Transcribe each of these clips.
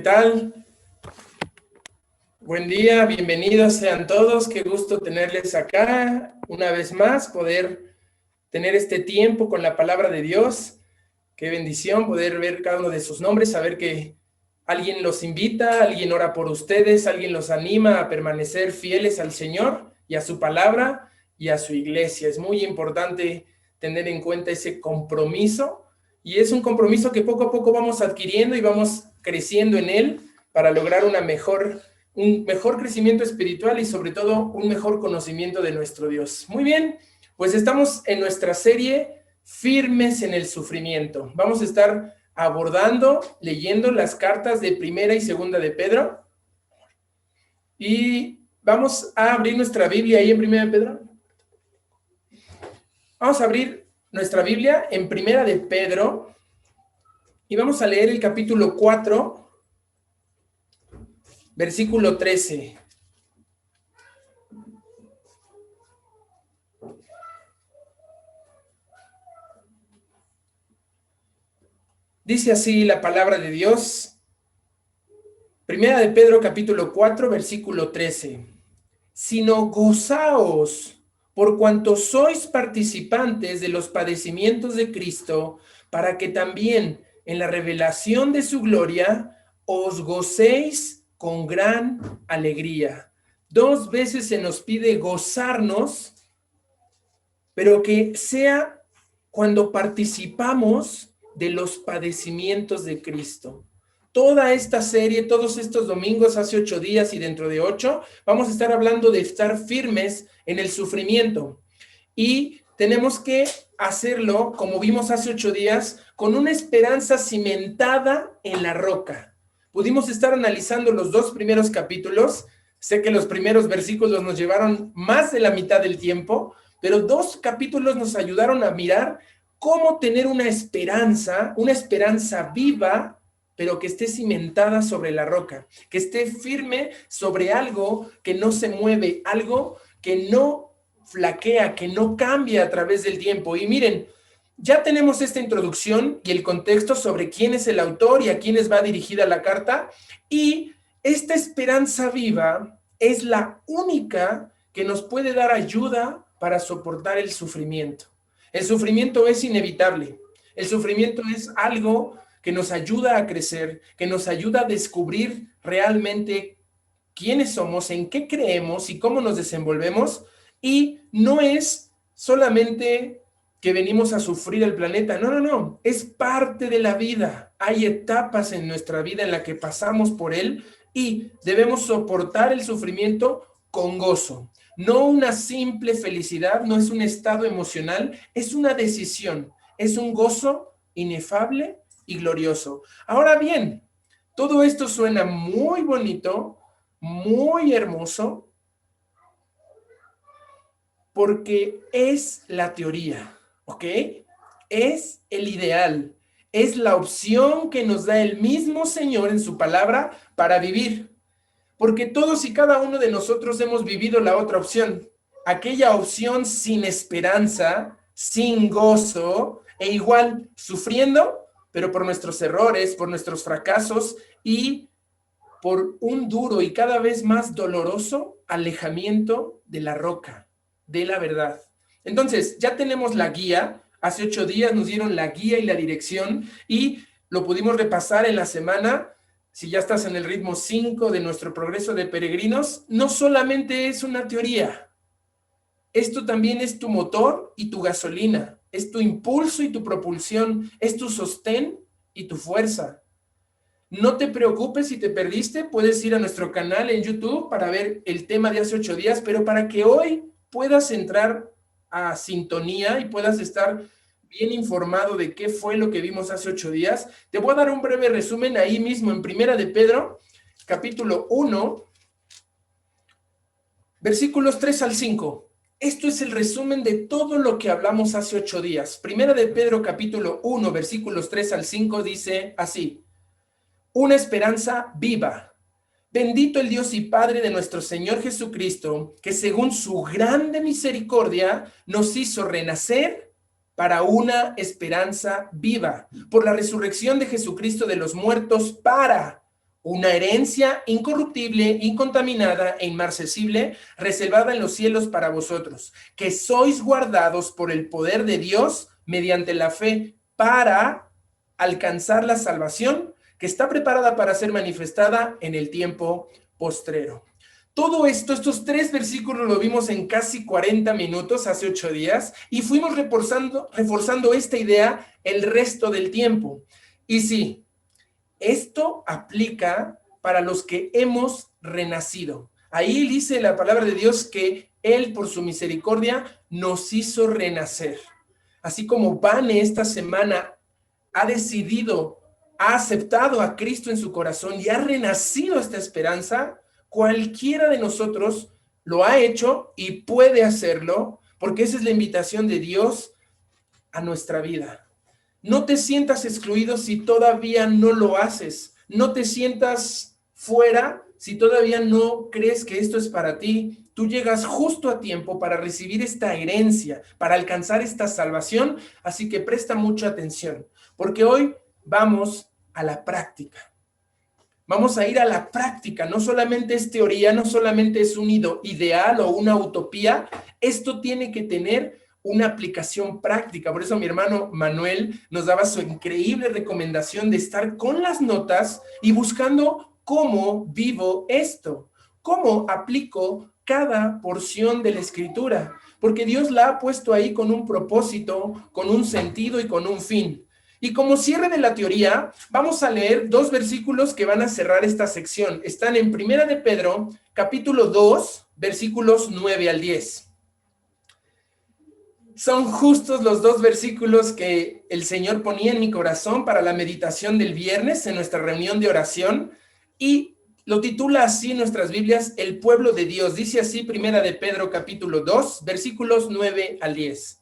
tal? Buen día, bienvenidos sean todos. Qué gusto tenerles acá una vez más, poder tener este tiempo con la palabra de Dios. Qué bendición poder ver cada uno de sus nombres, saber que alguien los invita, alguien ora por ustedes, alguien los anima a permanecer fieles al Señor y a su palabra y a su iglesia. Es muy importante tener en cuenta ese compromiso, y es un compromiso que poco a poco vamos adquiriendo y vamos creciendo en él para lograr un mejor crecimiento espiritual y sobre todo un mejor conocimiento de nuestro Dios. Muy bien, pues estamos en nuestra serie Firmes en el Sufrimiento. Vamos a estar leyendo las cartas de Primera y Segunda de Pedro, y vamos a abrir nuestra Biblia ahí en Primera de Pedro. Vamos a abrir nuestra Biblia en Primera de Pedro y vamos a leer el capítulo 4, versículo 13. Dice así la palabra de Dios. Primera de Pedro, capítulo 4, versículo 13. Sino gozaos por cuanto sois participantes de los padecimientos de Cristo, para que también en la revelación de su gloria os gocéis con gran alegría. 2 veces se nos pide gozarnos, pero que sea cuando participamos de los padecimientos de Cristo. Toda esta serie, todos estos domingos, hace 8 días y dentro de 8, vamos a estar hablando de estar firmes en el sufrimiento. Y tenemos que hacerlo, como vimos hace 8 días, con una esperanza cimentada en la roca. Pudimos estar analizando los 2 primeros capítulos. Sé que los primeros versículos nos llevaron más de la mitad del tiempo, pero 2 capítulos nos ayudaron a mirar cómo tener una esperanza viva, pero que esté cimentada sobre la roca, que esté firme sobre algo que no se mueve, algo que no flaquea, que no cambia a través del tiempo. Y miren, ya tenemos esta introducción y el contexto sobre quién es el autor y a quiénes va dirigida la carta, y esta esperanza viva es la única que nos puede dar ayuda para soportar el sufrimiento. El sufrimiento es inevitable. El sufrimiento es algo que nos ayuda a crecer, que nos ayuda a descubrir realmente quiénes somos, en qué creemos y cómo nos desenvolvemos. Y no es solamente que venimos a sufrir el planeta, no, es parte de la vida. Hay etapas en nuestra vida en la que pasamos por él y debemos soportar el sufrimiento con gozo. No una simple felicidad, no es un estado emocional, es una decisión, es un gozo inefable y glorioso. Ahora bien, todo esto suena muy bonito, muy hermoso, porque es la teoría, ¿ok? Es el ideal, es la opción que nos da el mismo Señor en su palabra para vivir, porque todos y cada uno de nosotros hemos vivido la otra opción, aquella opción sin esperanza, sin gozo, e igual sufriendo, pero por nuestros errores, por nuestros fracasos y por un duro y cada vez más doloroso alejamiento de la roca, de la verdad. Entonces, ya tenemos la guía. Hace 8 días nos dieron la guía y la dirección y lo pudimos repasar en la semana. Si ya estás en el ritmo 5 de nuestro progreso de peregrinos, no solamente es una teoría. Esto también es tu motor y tu gasolina, es tu impulso y tu propulsión, es tu sostén y tu fuerza. No te preocupes si te perdiste, puedes ir a nuestro canal en YouTube para ver el tema de hace 8 días, pero para que hoy puedas entrar a sintonía y puedas estar bien informado de qué fue lo que vimos hace 8 días, te voy a dar un breve resumen ahí mismo en Primera de Pedro, capítulo 1, versículos 3 al 5. Esto es el resumen de todo lo que hablamos hace 8 días. Primera de Pedro, capítulo 1, versículos 3 al 5, dice así: una esperanza viva. Bendito el Dios y Padre de nuestro Señor Jesucristo, que según su grande misericordia nos hizo renacer para una esperanza viva, por la resurrección de Jesucristo de los muertos, para una herencia incorruptible, incontaminada e inmarcesible, reservada en los cielos para vosotros, que sois guardados por el poder de Dios mediante la fe para alcanzar la salvación que está preparada para ser manifestada en el tiempo postrero. Todo esto, estos 3 versículos lo vimos en casi 40 minutos, hace 8 días, y fuimos reforzando esta idea el resto del tiempo. Y sí, esto aplica para los que hemos renacido. Ahí dice la palabra de Dios que Él, por su misericordia, nos hizo renacer. Así como Vane esta semana ha decidido, ha aceptado a Cristo en su corazón y ha renacido esta esperanza, cualquiera de nosotros lo ha hecho y puede hacerlo, porque esa es la invitación de Dios a nuestra vida. No te sientas excluido si todavía no lo haces. No te sientas fuera si todavía no crees que esto es para ti. Tú llegas justo a tiempo para recibir esta herencia, para alcanzar esta salvación. Así que presta mucha atención, porque hoy vamos a la práctica. Vamos a ir a la práctica, no solamente es teoría, no solamente es un ideal o una utopía, esto tiene que tener una aplicación práctica. Por eso mi hermano Manuel nos daba su increíble recomendación de estar con las notas y buscando cómo vivo esto, cómo aplico cada porción de la escritura, porque Dios la ha puesto ahí con un propósito, con un sentido y con un fin. Y como cierre de la teoría, vamos a leer 2 versículos que van a cerrar esta sección. Están en Primera de Pedro, capítulo 2, versículos 9 al 10. Son justos los 2 versículos que el Señor ponía en mi corazón para la meditación del viernes en nuestra reunión de oración, y lo titula así en nuestras Biblias, el pueblo de Dios. Dice así Primera de Pedro, capítulo 2, versículos 9 al 10.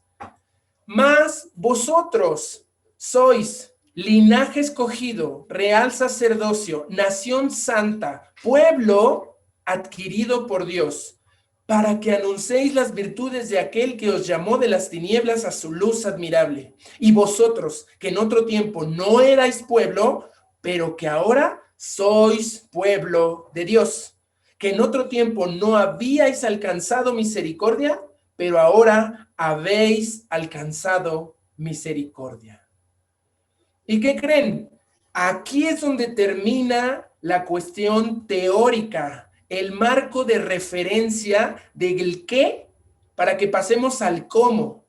Mas vosotros sois linaje escogido, real sacerdocio, nación santa, pueblo adquirido por Dios, para que anunciéis las virtudes de aquel que os llamó de las tinieblas a su luz admirable. Y vosotros, que en otro tiempo no erais pueblo, pero que ahora sois pueblo de Dios, que en otro tiempo no habíais alcanzado misericordia, pero ahora habéis alcanzado misericordia. ¿Y qué creen? Aquí es donde termina la cuestión teórica, el marco de referencia del qué, para que pasemos al cómo.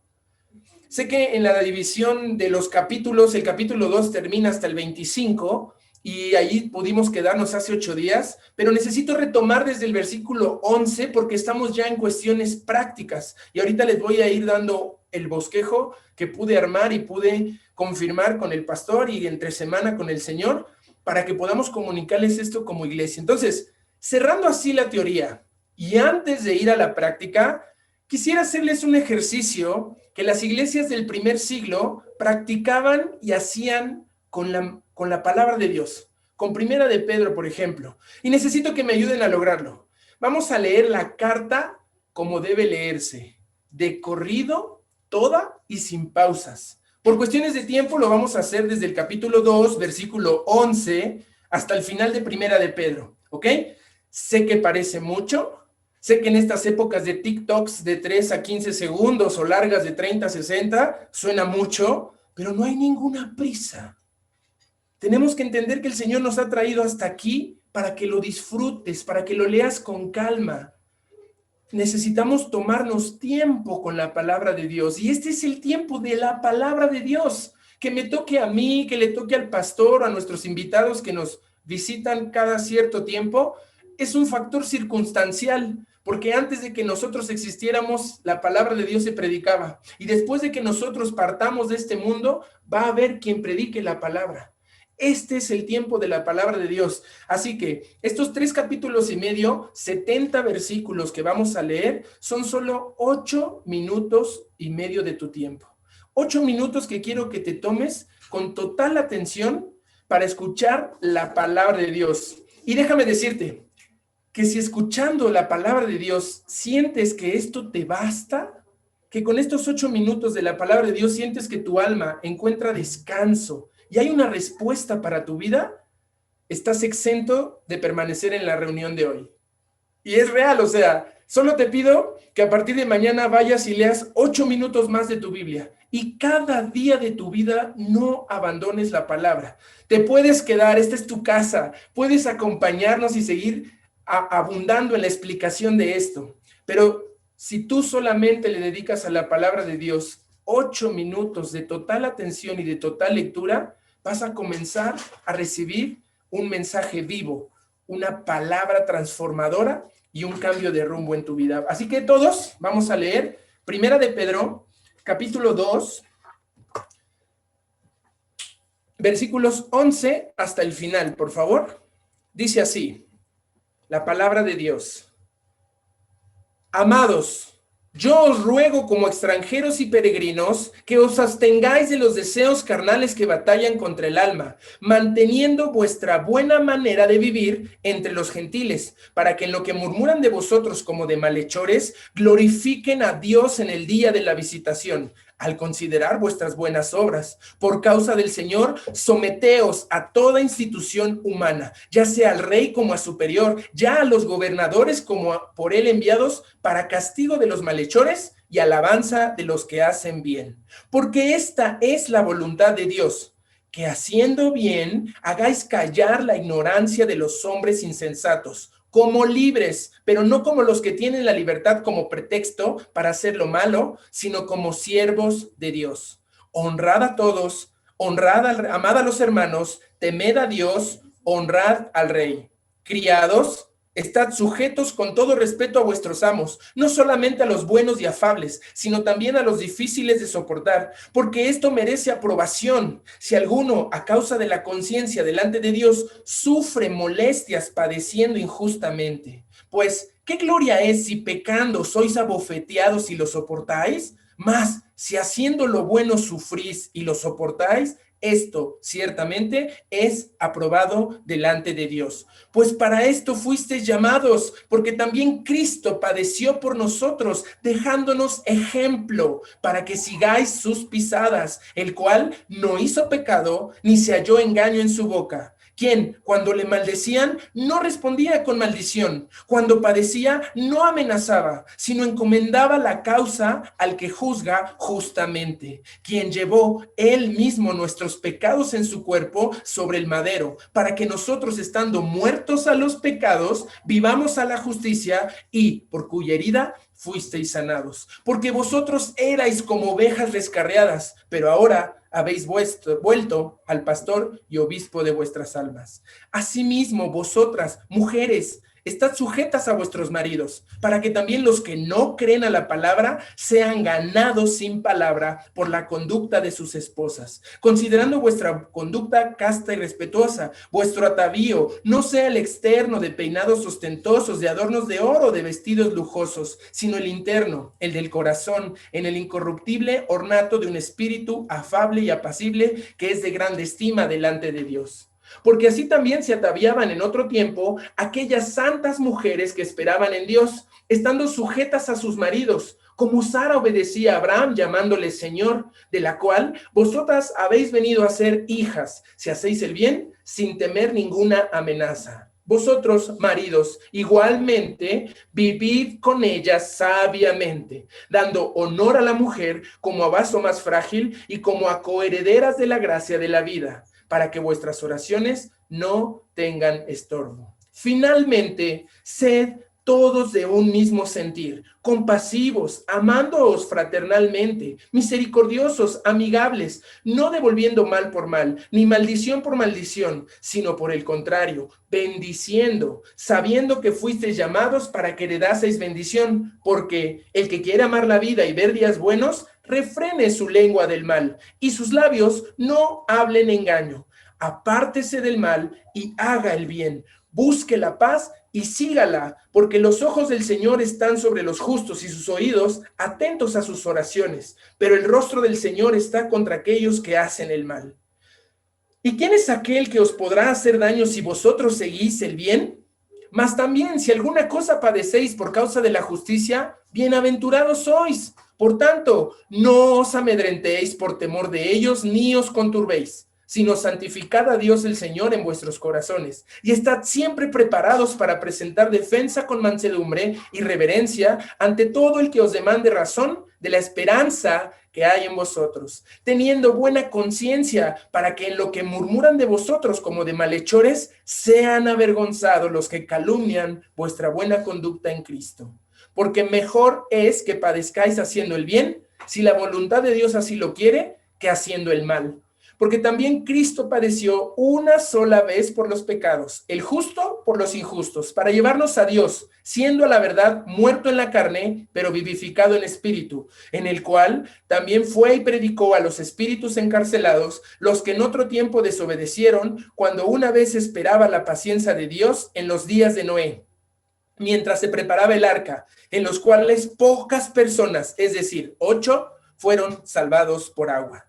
Sé que en la división de los capítulos, el capítulo 2 termina hasta el 25, y allí pudimos quedarnos hace 8 días, pero necesito retomar desde el versículo 11 porque estamos ya en cuestiones prácticas, y ahorita les voy a ir dando el bosquejo que pude armar y pude confirmar con el pastor y entre semana con el Señor, para que podamos comunicarles esto como iglesia. Entonces, cerrando así la teoría, y antes de ir a la práctica, quisiera hacerles un ejercicio que las iglesias del primer siglo practicaban y hacían con la palabra de Dios, con Primera de Pedro, por ejemplo, y necesito que me ayuden a lograrlo. Vamos a leer la carta como debe leerse, de corrido, toda y sin pausas. Por cuestiones de tiempo lo vamos a hacer desde el capítulo 2, versículo 11, hasta el final de Primera de Pedro, ¿ok? Sé que parece mucho, sé que en estas épocas de TikToks de 3 a 15 segundos o largas de 30 a 60, suena mucho, pero no hay ninguna prisa. Tenemos que entender que el Señor nos ha traído hasta aquí para que lo disfrutes, para que lo leas con calma. Necesitamos tomarnos tiempo con la palabra de Dios, y este es el tiempo de la palabra de Dios. Que me toque a mí, que le toque al pastor, a nuestros invitados que nos visitan cada cierto tiempo, es un factor circunstancial, porque antes de que nosotros existiéramos, la palabra de Dios se predicaba, y después de que nosotros partamos de este mundo, va a haber quien predique la palabra. Este es el tiempo de la palabra de Dios. Así que estos 3 capítulos y medio, 70 versículos que vamos a leer, son solo 8 minutos y medio de tu tiempo. 8 minutos que quiero que te tomes con total atención para escuchar la palabra de Dios. Y déjame decirte que si escuchando la palabra de Dios sientes que esto te basta, que con estos 8 minutos de la palabra de Dios sientes que tu alma encuentra descanso y hay una respuesta para tu vida, estás exento de permanecer en la reunión de hoy. Y es real, o sea, solo te pido que a partir de mañana vayas y leas 8 minutos más de tu Biblia. Y cada día de tu vida no abandones la palabra. Te puedes quedar, esta es tu casa, puedes acompañarnos y seguir abundando en la explicación de esto. Pero si tú solamente le dedicas a la palabra de Dios 8 minutos de total atención y de total lectura, vas a comenzar a recibir un mensaje vivo, una palabra transformadora y un cambio de rumbo en tu vida. Así que todos vamos a leer Primera de Pedro, capítulo 2, versículos 11 hasta el final, por favor. Dice así, la palabra de Dios. Amados, yo os ruego como extranjeros y peregrinos que os abstengáis de los deseos carnales que batallan contra el alma, manteniendo vuestra buena manera de vivir entre los gentiles, para que en lo que murmuran de vosotros como de malhechores, glorifiquen a Dios en el día de la visitación. Al considerar vuestras buenas obras, por causa del Señor, someteos a toda institución humana, ya sea al rey como a superior, ya a los gobernadores como por él enviados, para castigo de los malhechores y alabanza de los que hacen bien. Porque esta es la voluntad de Dios, que haciendo bien, hagáis callar la ignorancia de los hombres insensatos, como libres, pero no como los que tienen la libertad como pretexto para hacer lo malo, sino como siervos de Dios. Honrad a todos, amad a los hermanos, temed a Dios, honrad al rey. Criados, estad sujetos con todo respeto a vuestros amos, no solamente a los buenos y afables, sino también a los difíciles de soportar, porque esto merece aprobación. Si alguno, a causa de la conciencia delante de Dios, sufre molestias padeciendo injustamente, pues, ¿qué gloria es si pecando sois abofeteados y lo soportáis? Mas, si haciendo lo bueno sufrís y lo soportáis, esto ciertamente es aprobado delante de Dios. Pues para esto fuisteis llamados, porque también Cristo padeció por nosotros, dejándonos ejemplo para que sigáis sus pisadas, el cual no hizo pecado, ni se halló engaño en su boca, quien, cuando le maldecían, no respondía con maldición, cuando padecía, no amenazaba, sino encomendaba la causa al que juzga justamente, quien llevó él mismo nuestros pecados en su cuerpo sobre el madero, para que nosotros, estando muertos a los pecados, vivamos a la justicia, y por cuya herida fuisteis sanados. Porque vosotros erais como ovejas descarriadas, pero ahora habéis vuelto al pastor y obispo de vuestras almas. Asimismo, vosotras, mujeres, estad sujetas a vuestros maridos, para que también los que no creen a la palabra sean ganados sin palabra por la conducta de sus esposas, considerando vuestra conducta casta y respetuosa. Vuestro atavío no sea el externo de peinados ostentosos, de adornos de oro, de vestidos lujosos, sino el interno, el del corazón, en el incorruptible ornato de un espíritu afable y apacible, que es de grande estima delante de Dios. Porque así también se ataviaban en otro tiempo aquellas santas mujeres que esperaban en Dios, estando sujetas a sus maridos, como Sara obedecía a Abraham, llamándole Señor, de la cual vosotras habéis venido a ser hijas, si hacéis el bien, sin temer ninguna amenaza. Vosotros, maridos, igualmente, vivid con ellas sabiamente, dando honor a la mujer como a vaso más frágil y como a coherederas de la gracia de la vida, para que vuestras oraciones no tengan estorbo. Finalmente, sed todos de un mismo sentir, compasivos, amándoos fraternalmente, misericordiosos, amigables, no devolviendo mal por mal, ni maldición por maldición, sino por el contrario, bendiciendo, sabiendo que fuisteis llamados para que heredaseis bendición, porque el que quiere amar la vida y ver días buenos, refrene su lengua del mal, y sus labios no hablen engaño. Apártese del mal y haga el bien, busque la paz y sígala, porque los ojos del Señor están sobre los justos y sus oídos atentos a sus oraciones, pero el rostro del Señor está contra aquellos que hacen el mal. ¿Y quién es aquel que os podrá hacer daño si vosotros seguís el bien? Mas también, si alguna cosa padecéis por causa de la justicia, bienaventurados sois. Por tanto, no os amedrentéis por temor de ellos, ni os conturbéis, sino santificad a Dios el Señor en vuestros corazones, y estad siempre preparados para presentar defensa con mansedumbre y reverencia ante todo el que os demande razón de la esperanza que hay en vosotros, teniendo buena conciencia, para que en lo que murmuran de vosotros como de malhechores, sean avergonzados los que calumnian vuestra buena conducta en Cristo. Porque mejor es que padezcáis haciendo el bien, si la voluntad de Dios así lo quiere, que haciendo el mal. Porque también Cristo padeció una sola vez por los pecados, el justo por los injustos, para llevarnos a Dios, siendo a la verdad muerto en la carne, pero vivificado en espíritu, en el cual también fue y predicó a los espíritus encarcelados, los que en otro tiempo desobedecieron, cuando una vez esperaba la paciencia de Dios en los días de Noé, mientras se preparaba el arca, en los cuales pocas personas, es decir, 8, fueron salvados por agua.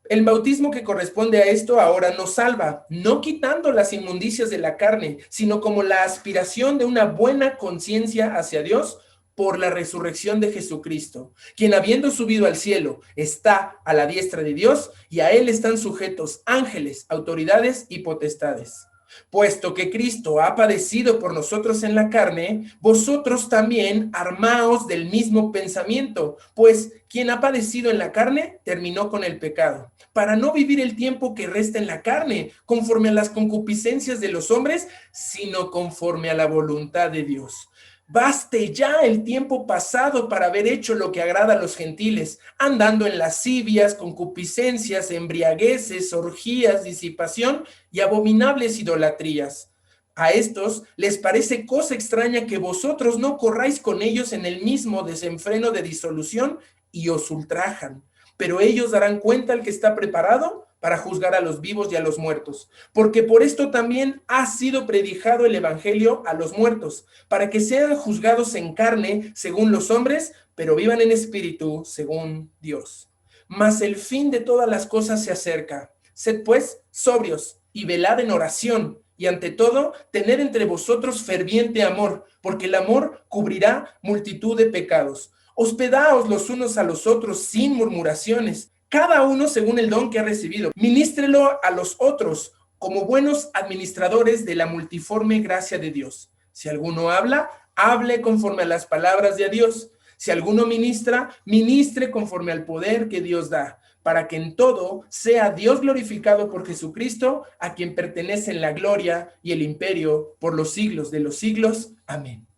El bautismo que corresponde a esto ahora nos salva, no quitando las inmundicias de la carne, sino como la aspiración de una buena conciencia hacia Dios por la resurrección de Jesucristo, quien habiendo subido al cielo está a la diestra de Dios, y a él están sujetos ángeles, autoridades y potestades. Puesto que Cristo ha padecido por nosotros en la carne, vosotros también armaos del mismo pensamiento, pues quien ha padecido en la carne terminó con el pecado, para no vivir el tiempo que resta en la carne, conforme a las concupiscencias de los hombres, sino conforme a la voluntad de Dios. Baste ya el tiempo pasado para haber hecho lo que agrada a los gentiles, andando en lascivias, concupiscencias, embriagueces, orgías, disipación y abominables idolatrías. A estos les parece cosa extraña que vosotros no corráis con ellos en el mismo desenfreno de disolución y os ultrajan. Pero ellos darán cuenta al que está preparado para juzgar a los vivos y a los muertos, porque por esto también ha sido predicado el evangelio a los muertos, para que sean juzgados en carne según los hombres, pero vivan en espíritu según Dios. Mas el fin de todas las cosas se acerca. Sed pues sobrios y velad en oración, y ante todo, tened entre vosotros ferviente amor, porque el amor cubrirá multitud de pecados. Hospedaos los unos a los otros sin murmuraciones, cada uno según el don que ha recibido. Ministrelo a los otros como buenos administradores de la multiforme gracia de Dios. Si alguno habla, hable conforme a las palabras de Dios. Si alguno ministra, ministre conforme al poder que Dios da, para que en todo sea Dios glorificado por Jesucristo, a quien pertenecen la gloria y el imperio por los siglos de los siglos. Amén.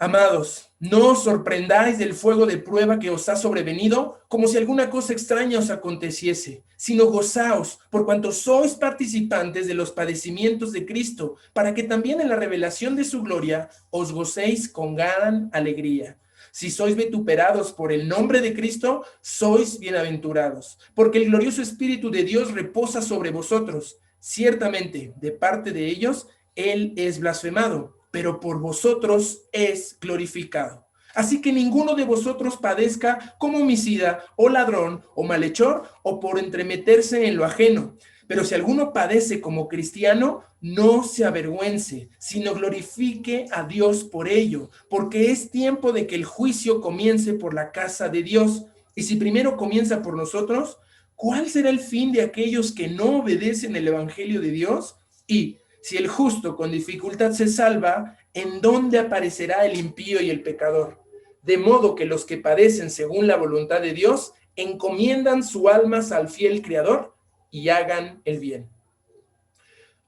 Amados, no os sorprendáis del fuego de prueba que os ha sobrevenido, como si alguna cosa extraña os aconteciese, sino gozaos, por cuanto sois participantes de los padecimientos de Cristo, para que también en la revelación de su gloria os gocéis con gran alegría. Si sois vituperados por el nombre de Cristo, sois bienaventurados, porque el glorioso Espíritu de Dios reposa sobre vosotros. Ciertamente, de parte de ellos, Él es blasfemado, pero por vosotros es glorificado. Así que ninguno de vosotros padezca como homicida, o ladrón, o malhechor, o por entremeterse en lo ajeno. Pero si alguno padece como cristiano, no se avergüence, sino glorifique a Dios por ello, porque es tiempo de que el juicio comience por la casa de Dios. Y si primero comienza por nosotros, ¿cuál será el fin de aquellos que no obedecen el evangelio de Dios? Y si el justo con dificultad se salva, ¿en dónde aparecerá el impío y el pecador? De modo que los que padecen según la voluntad de Dios encomiendan su almas al fiel Creador y hagan el bien.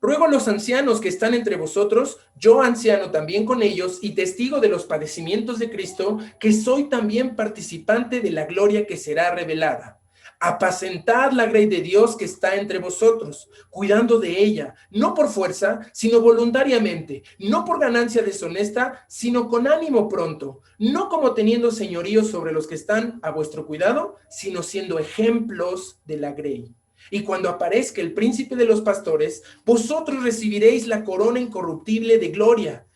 Ruego a los ancianos que están entre vosotros, yo anciano también con ellos y testigo de los padecimientos de Cristo, que soy también participante de la gloria que será revelada. Apacentad la grey de Dios que está entre vosotros, cuidando de ella, no por fuerza, sino voluntariamente, no por ganancia deshonesta, sino con ánimo pronto, no como teniendo señorío sobre los que están a vuestro cuidado, sino siendo ejemplos de la grey. Y cuando aparezca el príncipe de los pastores, vosotros recibiréis la corona incorruptible de gloria.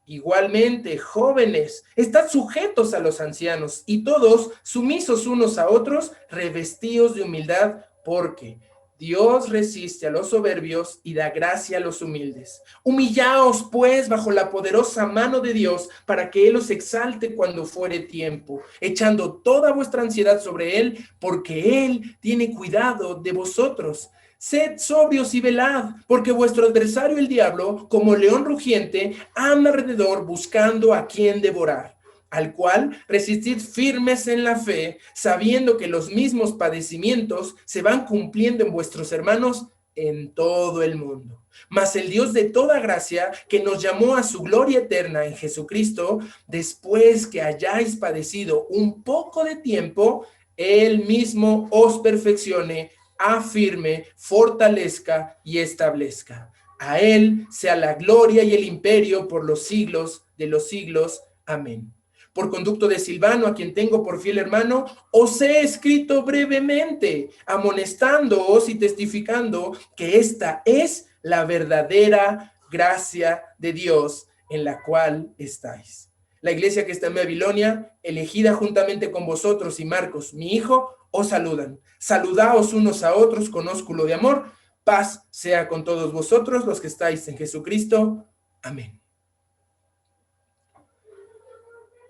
Igualmente, jóvenes, estad sujetos a los ancianos y todos sumisos unos a otros, revestidos de humildad, porque Dios resiste a los soberbios y da gracia a los humildes. Humillaos, pues, bajo la poderosa mano de Dios, para que Él os exalte cuando fuere tiempo, echando toda vuestra ansiedad sobre Él, porque Él tiene cuidado de vosotros. Sed sobrios y velad, porque vuestro adversario el diablo, como león rugiente, anda alrededor buscando a quien devorar, al cual resistid firmes en la fe, sabiendo que los mismos padecimientos se van cumpliendo en vuestros hermanos en todo el mundo. Mas el Dios de toda gracia, que nos llamó a su gloria eterna en Jesucristo, después que hayáis padecido un poco de tiempo, Él mismo os perfeccione, afirme, fortalezca y establezca. A Él sea la gloria y el imperio por los siglos de los siglos. Amén. Por conducto de Silvano, a quien tengo por fiel hermano, os he escrito brevemente, amonestándoos y testificando que esta es la verdadera gracia de Dios en la cual estáis. La iglesia que está en Babilonia, elegida juntamente con vosotros y Marcos, mi hijo, os saludan. Saludaos unos a otros con ósculo de amor. Paz sea con todos vosotros, los que estáis en Jesucristo. Amén.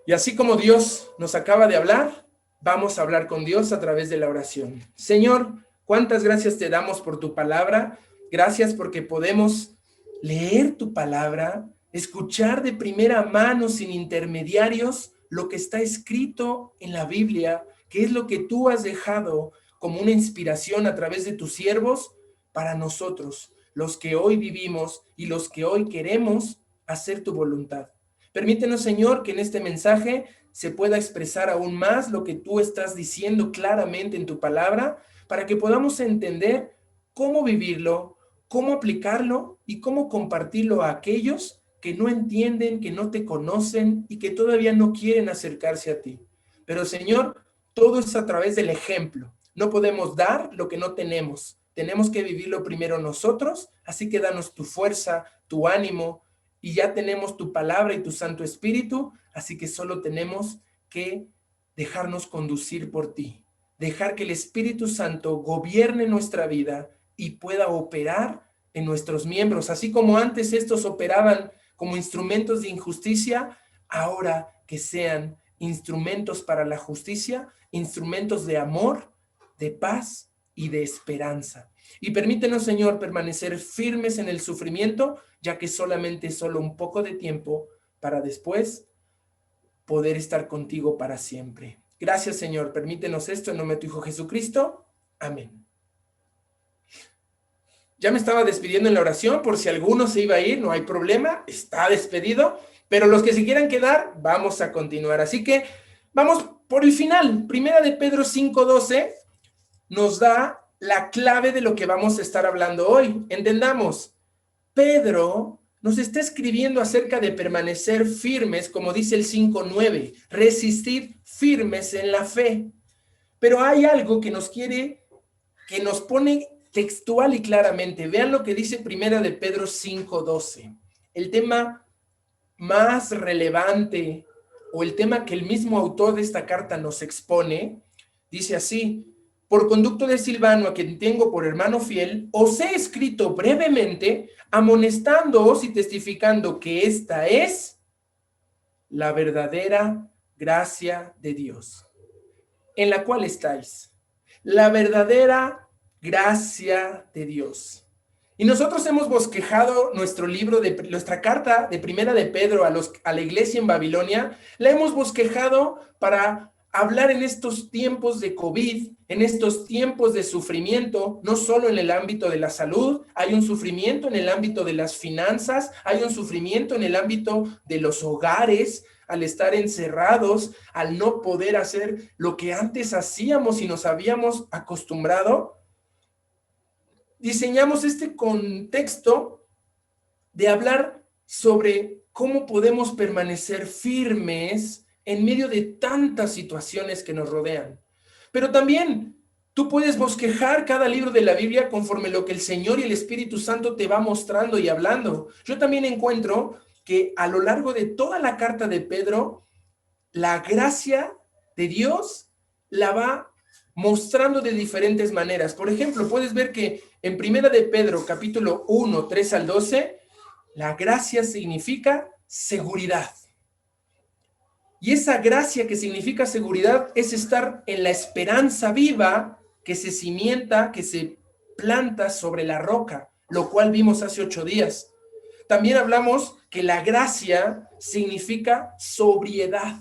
Y así como Dios nos acaba de hablar, vamos a hablar con Dios a través de la oración. Señor, cuántas gracias te damos por tu palabra. Gracias porque podemos leer tu palabra, escuchar de primera mano sin intermediarios lo que está escrito en la Biblia, que es lo que tú has dejado como una inspiración a través de tus siervos para nosotros, los que hoy vivimos y los que hoy queremos hacer tu voluntad. Permítenos, Señor, que en este mensaje se pueda expresar aún más lo que tú estás diciendo claramente en tu palabra, para que podamos entender cómo vivirlo, cómo aplicarlo y cómo compartirlo a aquellos que no entienden, que no te conocen y que todavía no quieren acercarse a ti. Pero, Señor, todo es a través del ejemplo. No podemos dar lo que no tenemos. Tenemos que vivirlo primero nosotros, así que danos tu fuerza, tu ánimo, y ya tenemos tu palabra y tu Santo Espíritu, así que solo tenemos que dejarnos conducir por ti, dejar que el Espíritu Santo gobierne nuestra vida y pueda operar en nuestros miembros, así como antes estos operaban como instrumentos de injusticia, ahora que sean instrumentos para la justicia, instrumentos de amor, de paz y de esperanza. Y permítenos, Señor, permanecer firmes en el sufrimiento, ya que solamente es solo un poco de tiempo para después poder estar contigo para siempre. Gracias, Señor. Permítenos esto en nombre de tu Hijo Jesucristo. Amén. Ya me estaba despidiendo en la oración, por si alguno se iba a ir, no hay problema, está despedido, pero los que se quieran quedar, vamos a continuar. Así que vamos por el final. Primera de Pedro 5:12 nos da la clave de lo que vamos a estar hablando hoy. Entendamos, Pedro nos está escribiendo acerca de permanecer firmes, como dice el 5:9, resistir firmes en la fe. Pero hay algo que nos pone textual y claramente. Vean lo que dice Primera de Pedro 5:12. El tema más relevante o el tema que el mismo autor de esta carta nos expone, dice así: por conducto de Silvano, a quien tengo por hermano fiel, os he escrito brevemente, amonestándoos y testificando que esta es la verdadera gracia de Dios, en la cual estáis. La verdadera gracia de Dios. Y nosotros hemos bosquejado nuestra carta de Primera de Pedro a la iglesia en Babilonia, la hemos bosquejado para hablar en estos tiempos de COVID, en estos tiempos de sufrimiento, no solo en el ámbito de la salud, hay un sufrimiento en el ámbito de las finanzas, hay un sufrimiento en el ámbito de los hogares, al estar encerrados, al no poder hacer lo que antes hacíamos y nos habíamos acostumbrado. Diseñamos este contexto de hablar sobre cómo podemos permanecer firmes en medio de tantas situaciones que nos rodean. Pero también tú puedes bosquejar cada libro de la Biblia conforme lo que el Señor y el Espíritu Santo te va mostrando y hablando. Yo también encuentro que a lo largo de toda la carta de Pedro, la gracia de Dios la va mostrando de diferentes maneras. Por ejemplo, puedes ver que en Primera de Pedro, capítulo 1, 3 al 12, la gracia significa seguridad. Y esa gracia que significa seguridad es estar en la esperanza viva que se cimienta, que se planta sobre la roca, lo cual vimos hace 8 días. También hablamos que la gracia significa sobriedad.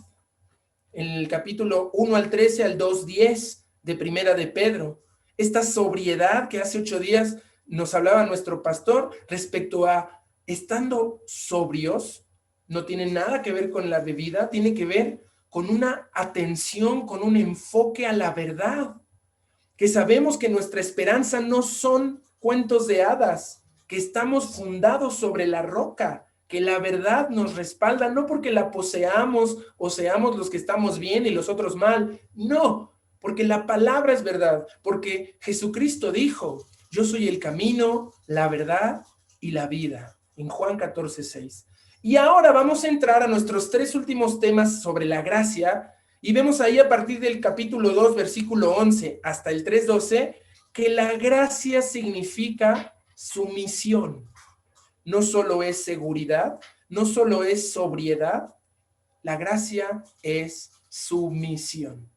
En el capítulo 1 al 13 al 2:10 de Primera de Pedro. Esta sobriedad que hace 8 días nos hablaba nuestro pastor respecto a estando sobrios, no tiene nada que ver con la bebida, tiene que ver con una atención, con un enfoque a la verdad, que sabemos que nuestra esperanza no son cuentos de hadas, que estamos fundados sobre la roca, que la verdad nos respalda, no porque la poseamos o seamos los que estamos bien y los otros mal, no, porque la palabra es verdad, porque Jesucristo dijo, yo soy el camino, la verdad y la vida, en Juan 14:6. Y ahora vamos a entrar a nuestros 3 últimos temas sobre la gracia, y vemos ahí a partir del capítulo 2, versículo 11, hasta el 3:12, que la gracia significa sumisión. No solo es seguridad, no solo es sobriedad, la gracia es sumisión.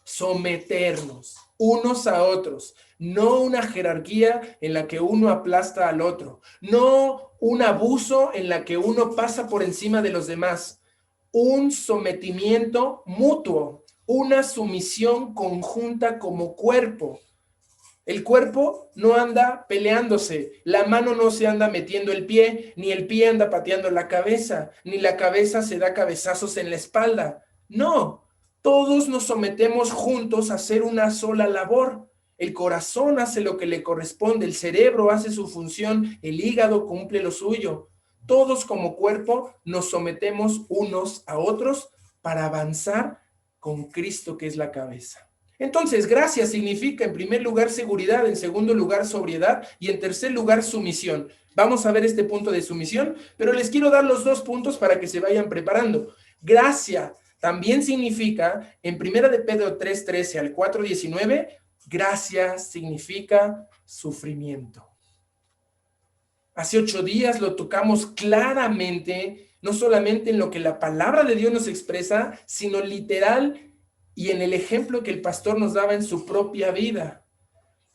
Someternos unos a otros, no una jerarquía en la que uno aplasta al otro, no un abuso en la que uno pasa por encima de los demás, un sometimiento mutuo, una sumisión conjunta como cuerpo. El cuerpo no anda peleándose, la mano no se anda metiendo el pie, ni el pie anda pateando la cabeza, ni la cabeza se da cabezazos en la espalda. No, todos nos sometemos juntos a hacer una sola labor. El corazón hace lo que le corresponde, el cerebro hace su función, el hígado cumple lo suyo. Todos como cuerpo nos sometemos unos a otros para avanzar con Cristo, que es la cabeza. Entonces, gracia significa en primer lugar seguridad, en segundo lugar sobriedad y en tercer lugar sumisión. Vamos a ver este punto de sumisión, pero les quiero dar los 2 puntos para que se vayan preparando. Gracia también significa, en primera de Pedro 3:13 al 4:19, gracia significa sufrimiento. Hace 8 días lo tocamos claramente, no solamente en lo que la palabra de Dios nos expresa, sino literal y en el ejemplo que el pastor nos daba en su propia vida.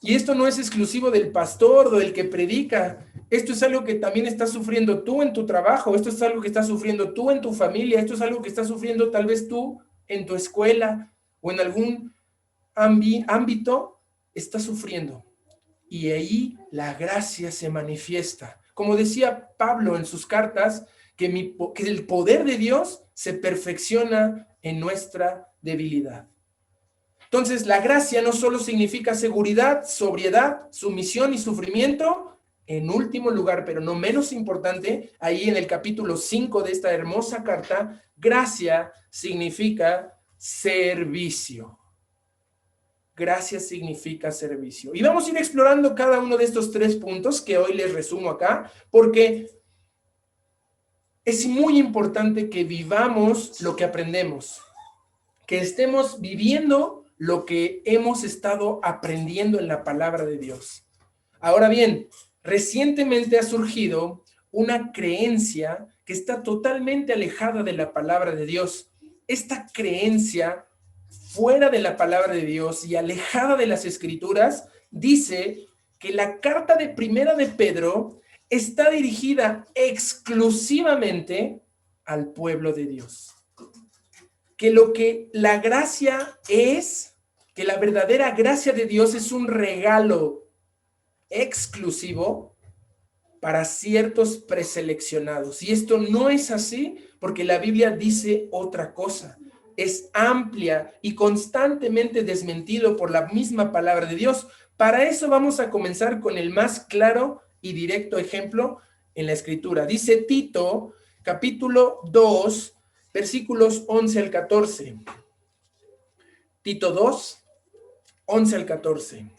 Y esto no es exclusivo del pastor o del que predica. Esto es algo que también estás sufriendo tú en tu trabajo. Esto es algo que estás sufriendo tú en tu familia. Esto es algo que estás sufriendo tal vez tú en tu escuela o en algún ámbito. Estás sufriendo. Y ahí la gracia se manifiesta. Como decía Pablo en sus cartas, que el poder de Dios se perfecciona en nuestra debilidad. Entonces, la gracia no solo significa seguridad, sobriedad, sumisión y sufrimiento. En último lugar, pero no menos importante, ahí en el capítulo 5 de esta hermosa carta, gracia significa servicio. Gracia significa servicio. Y vamos a ir explorando cada uno de estos 3 puntos que hoy les resumo acá, porque es muy importante que vivamos lo que aprendemos, que estemos viviendo lo que hemos estado aprendiendo en la palabra de Dios. Ahora bien, recientemente ha surgido una creencia que está totalmente alejada de la palabra de Dios. Esta creencia fuera de la palabra de Dios y alejada de las Escrituras dice que la carta de Primera de Pedro está dirigida exclusivamente al pueblo de Dios. Que lo que la gracia es, que la verdadera gracia de Dios es un regalo exclusivo para ciertos preseleccionados. Y esto no es así porque la Biblia dice otra cosa. Es amplia y constantemente desmentido por la misma palabra de Dios. Para eso vamos a comenzar con el más claro y directo ejemplo en la Escritura. Dice Tito, capítulo 2, versículos 11 al 14. Tito 2, 11 al 14.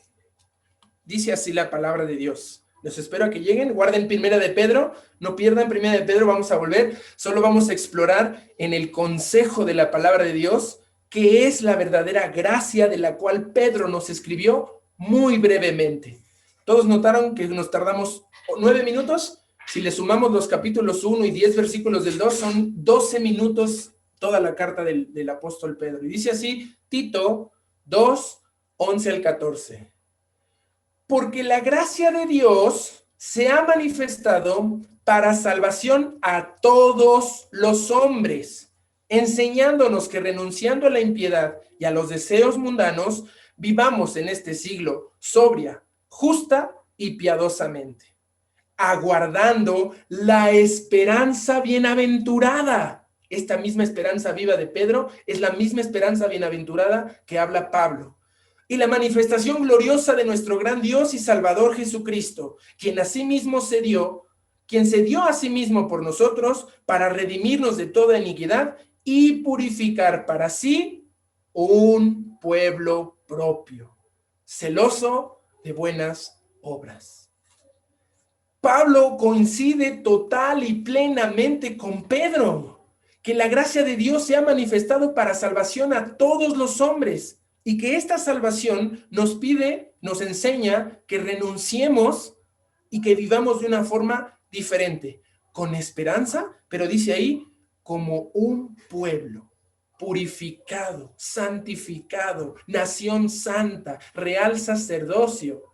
Dice así la palabra de Dios. Los espero a que lleguen, guarden Primera de Pedro, no pierdan Primera de Pedro, vamos a volver, solo vamos a explorar en el consejo de la palabra de Dios, que es la verdadera gracia de la cual Pedro nos escribió muy brevemente. Todos notaron que nos tardamos 9 minutos, si le sumamos los capítulos 1 y 10 versículos del 2, son 12 minutos toda la carta del apóstol Pedro. Y dice así, Tito 2, 11 al 14. Porque la gracia de Dios se ha manifestado para salvación a todos los hombres, enseñándonos que renunciando a la impiedad y a los deseos mundanos, vivamos en este siglo sobria, justa y piadosamente, aguardando la esperanza bienaventurada. Esta misma esperanza viva de Pedro es la misma esperanza bienaventurada que habla Pablo. Y la manifestación gloriosa de nuestro gran Dios y Salvador Jesucristo, quien asimismo se dio, quien se dio a sí mismo por nosotros para redimirnos de toda iniquidad y purificar para sí un pueblo propio, celoso de buenas obras. Pablo coincide total y plenamente con Pedro, que la gracia de Dios se ha manifestado para salvación a todos los hombres y que esta salvación nos pide, nos enseña que renunciemos y que vivamos de una forma diferente, con esperanza, pero dice ahí, como un pueblo purificado, santificado, nación santa, real sacerdocio.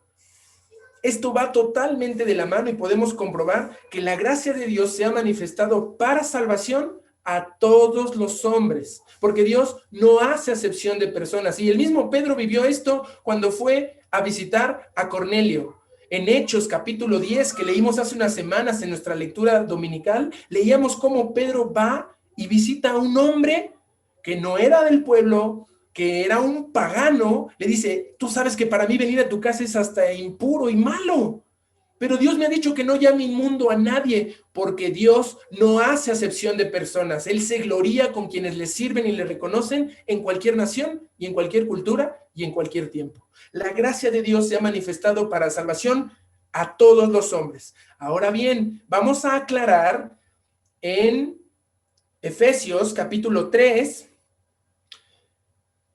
Esto va totalmente de la mano y podemos comprobar que la gracia de Dios se ha manifestado para salvación a todos los hombres, porque Dios no hace acepción de personas. Y el mismo Pedro vivió esto cuando fue a visitar a Cornelio. En Hechos capítulo 10, que leímos hace unas semanas en nuestra lectura dominical, leíamos cómo Pedro va y visita a un hombre que no era del pueblo, que era un pagano. Le dice, tú sabes que para mí venir a tu casa es hasta impuro y malo, pero Dios me ha dicho que no llame inmundo a nadie, porque Dios no hace acepción de personas. Él se gloría con quienes le sirven y le reconocen en cualquier nación y en cualquier cultura y en cualquier tiempo. La gracia de Dios se ha manifestado para salvación a todos los hombres. Ahora bien, vamos a aclarar en Efesios capítulo 3,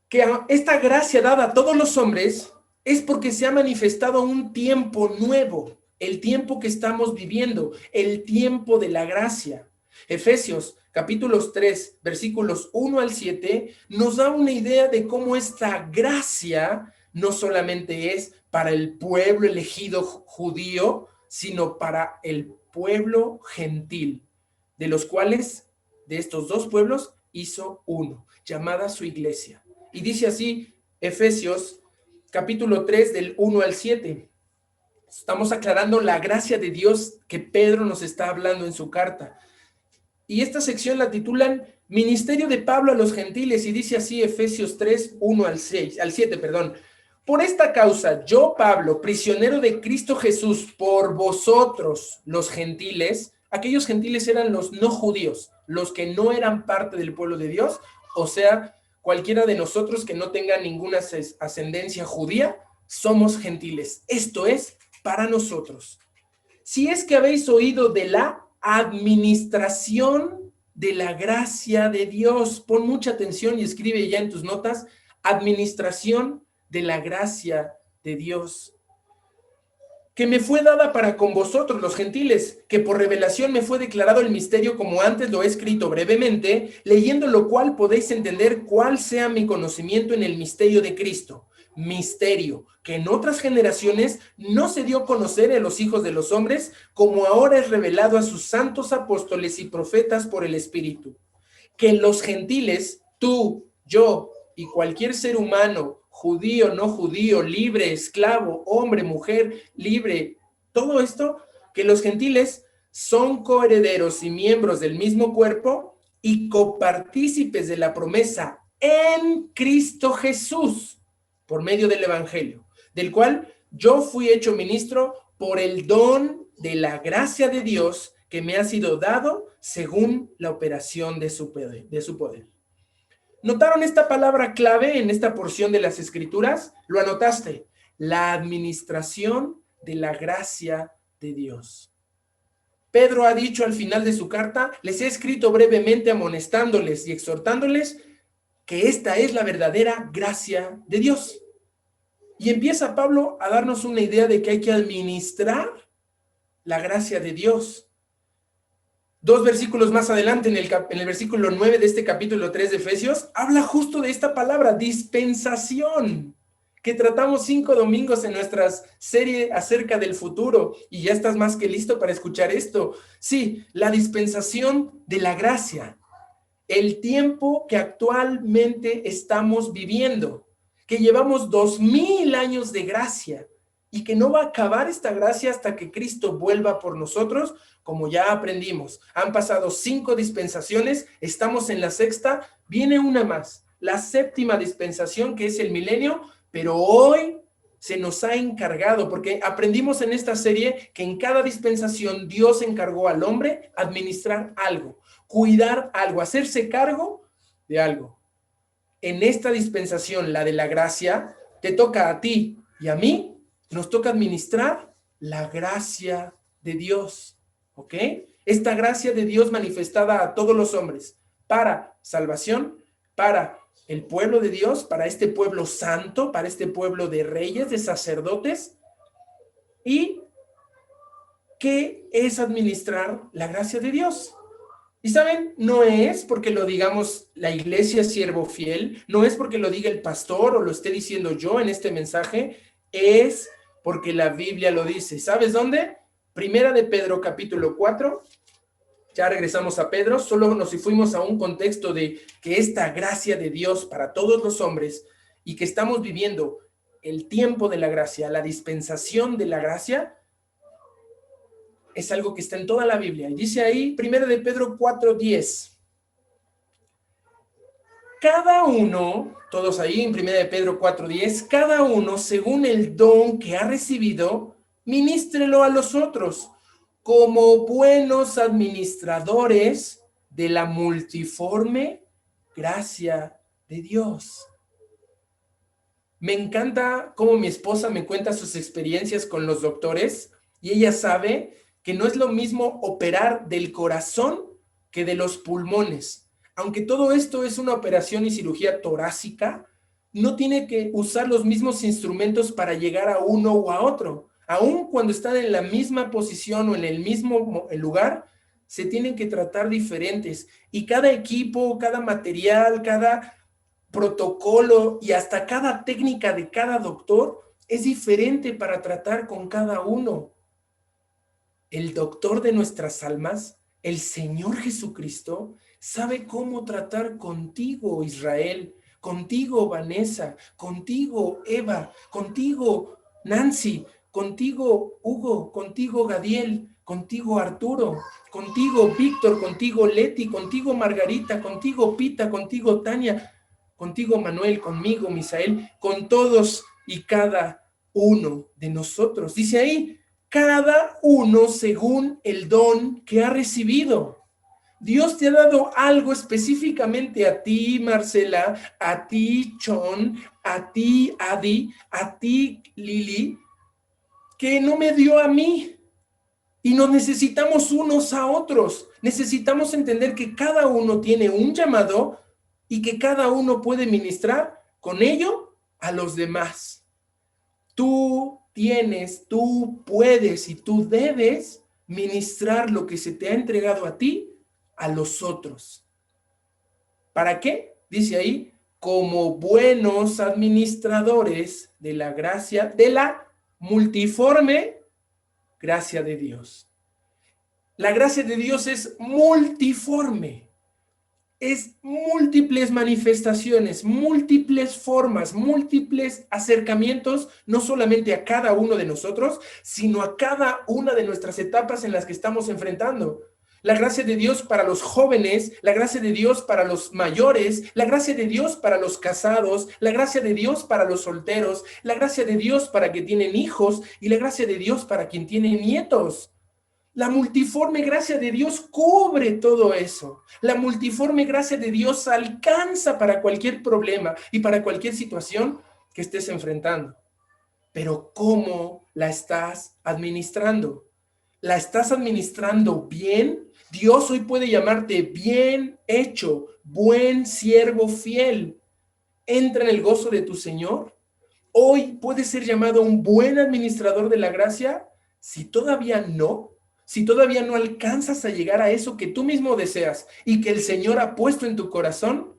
que esta gracia dada a todos los hombres es porque se ha manifestado un tiempo nuevo, el tiempo que estamos viviendo, el tiempo de la gracia. Efesios capítulos 3, versículos 1 al 7, nos da una idea de cómo esta gracia no solamente es para el pueblo elegido judío, sino para el pueblo gentil, de los cuales, de estos dos pueblos, hizo uno, llamada su iglesia. Y dice así, Efesios capítulo 3 del 1 al 7. Estamos aclarando la gracia de Dios que Pedro nos está hablando en su carta. Y esta sección la titulan Ministerio de Pablo a los gentiles, y dice así Efesios 3, 1 al 7, perdón. Por esta causa, yo, Pablo, prisionero de Cristo Jesús, por vosotros, los gentiles. Aquellos gentiles eran los no judíos, los que no eran parte del pueblo de Dios, o sea, cualquiera de nosotros que no tenga ninguna ascendencia judía, somos gentiles. Esto es para nosotros. Si es que habéis oído de la administración de la gracia de Dios, pon mucha atención y escribe ya en tus notas, administración de la gracia de Dios, que me fue dada para con vosotros los gentiles, que por revelación me fue declarado el misterio, como antes lo he escrito brevemente, leyendo lo cual podéis entender cuál sea mi conocimiento en el misterio de Cristo, misterio que en otras generaciones no se dio a conocer a los hijos de los hombres, como ahora es revelado a sus santos apóstoles y profetas por el Espíritu, que los gentiles, tú, yo y cualquier ser humano, judío, no judío, libre, esclavo, hombre, mujer, libre, todo esto, que los gentiles son coherederos y miembros del mismo cuerpo y copartícipes de la promesa en Cristo Jesús, por medio del Evangelio, del cual yo fui hecho ministro por el don de la gracia de Dios que me ha sido dado según la operación de su poder. ¿Notaron esta palabra clave en esta porción de las Escrituras? ¿Lo anotaste? La administración de la gracia de Dios. Pedro ha dicho al final de su carta, les he escrito brevemente amonestándoles y exhortándoles que esta es la verdadera gracia de Dios. Y empieza Pablo a darnos una idea de que hay que administrar la gracia de Dios. Dos versículos más adelante, en el versículo 9 de este capítulo 3 de Efesios, habla justo de esta palabra, dispensación. que tratamos 5 domingos en nuestra serie acerca del futuro, y ya estás más que listo para escuchar esto. Sí, la dispensación de la gracia, el tiempo que actualmente estamos viviendo, que llevamos 2000 años de gracia, y que no va a acabar esta gracia hasta que Cristo vuelva por nosotros, como ya aprendimos. Han pasado 5 dispensaciones, estamos en la sexta, viene una más, la séptima dispensación, que es el milenio, pero hoy se nos ha encargado, porque aprendimos en esta serie que en cada dispensación Dios encargó al hombre administrar algo, cuidar algo, hacerse cargo de algo. En esta dispensación, la de la gracia, te toca a ti y a mí, nos toca administrar la gracia de Dios, ¿ok? Esta gracia de Dios manifestada a todos los hombres para salvación, para el pueblo de Dios, para este pueblo santo, para este pueblo de reyes, de sacerdotes. ¿Y qué es administrar la gracia de Dios? Y saben, no es porque lo digamos la iglesia siervo fiel, no es porque lo diga el pastor o lo esté diciendo yo en este mensaje, es porque la Biblia lo dice. ¿Sabes dónde? Primera de Pedro capítulo 4. Ya regresamos a Pedro, solo nos fuimos a un contexto de que esta gracia de Dios para todos los hombres y que estamos viviendo el tiempo de la gracia, la dispensación de la gracia, es algo que está en toda la Biblia. Y dice ahí, 1 de Pedro 4:10. Cada uno, todos ahí en 1 de Pedro 4:10, cada uno según el don que ha recibido, ministrelo a los otros, como buenos administradores de la multiforme gracia de Dios. Me encanta cómo mi esposa me cuenta sus experiencias con los doctores, y ella sabe que no es lo mismo operar del corazón que de los pulmones. Aunque todo esto es una operación y cirugía torácica, no tiene que usar los mismos instrumentos para llegar a uno o a otro. Aun cuando están en la misma posición o en el mismo lugar, se tienen que tratar diferentes. Y cada equipo, cada material, cada protocolo y hasta cada técnica de cada doctor es diferente para tratar con cada uno. El doctor de nuestras almas, el Señor Jesucristo, sabe cómo tratar contigo, Israel, contigo, Vanessa, contigo, Eva, contigo, Nancy, contigo, Hugo, contigo, Gadiel, contigo, Arturo, contigo, Víctor, contigo, Leti, contigo, Margarita, contigo, Pita, contigo, Tania, contigo, Manuel, conmigo, Misael, con todos y cada uno de nosotros. Dice ahí, cada uno según el don que ha recibido. Dios te ha dado algo específicamente a ti, Marcela, a ti, Chon, a ti, Adi, a ti, Lili, que no me dio a mí. Y nos necesitamos unos a otros. Necesitamos entender que cada uno tiene un llamado y que cada uno puede ministrar con ello a los demás. Tú tienes, tú puedes y tú debes ministrar lo que se te ha entregado a ti a los otros. ¿Para qué? Dice ahí, como buenos administradores de la gracia, de la multiforme gracia de Dios. La gracia de Dios es multiforme. Es múltiples manifestaciones, múltiples formas, múltiples acercamientos, no solamente a cada uno de nosotros, sino a cada una de nuestras etapas en las que estamos enfrentando. La gracia de Dios para los jóvenes, la gracia de Dios para los mayores, la gracia de Dios para los casados, la gracia de Dios para los solteros, la gracia de Dios para quien tienen hijos y la gracia de Dios para quien tiene nietos. La multiforme gracia de Dios cubre todo eso. La multiforme gracia de Dios alcanza para cualquier problema y para cualquier situación que estés enfrentando. Pero ¿cómo la estás administrando? ¿La estás administrando bien? Dios hoy puede llamarte bien hecho, buen siervo fiel. Entra en el gozo de tu Señor. Hoy puedes ser llamado un buen administrador de la gracia. Si todavía no alcanzas a llegar a eso que tú mismo deseas y que el Señor ha puesto en tu corazón,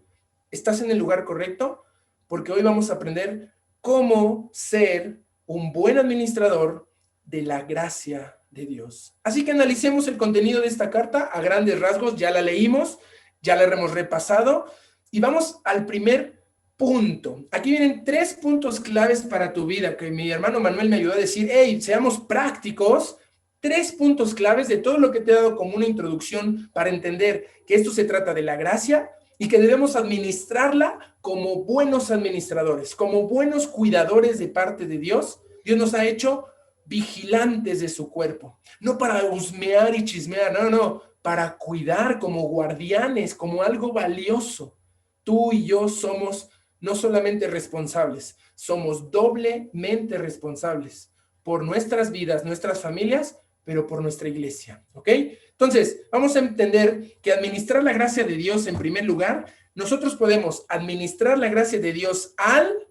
estás en el lugar correcto, porque hoy vamos a aprender cómo ser un buen administrador de la gracia de Dios. Así que analicemos el contenido de esta carta a grandes rasgos. Ya la leímos, ya la hemos repasado y vamos al primer punto. Aquí vienen 3 puntos claves para tu vida que mi hermano Manuel me ayudó a decir, hey, seamos prácticos. 3 puntos claves de todo lo que te he dado como una introducción para entender que esto se trata de la gracia y que debemos administrarla como buenos administradores, como buenos cuidadores de parte de Dios. Dios nos ha hecho vigilantes de su cuerpo, no para husmear y chismear, no, para cuidar como guardianes, como algo valioso. Tú y yo somos no solamente responsables, somos doblemente responsables por nuestras vidas, nuestras familias, pero por nuestra iglesia, ¿ok? Entonces, vamos a entender que administrar la gracia de Dios en primer lugar, nosotros podemos administrar la gracia de Dios al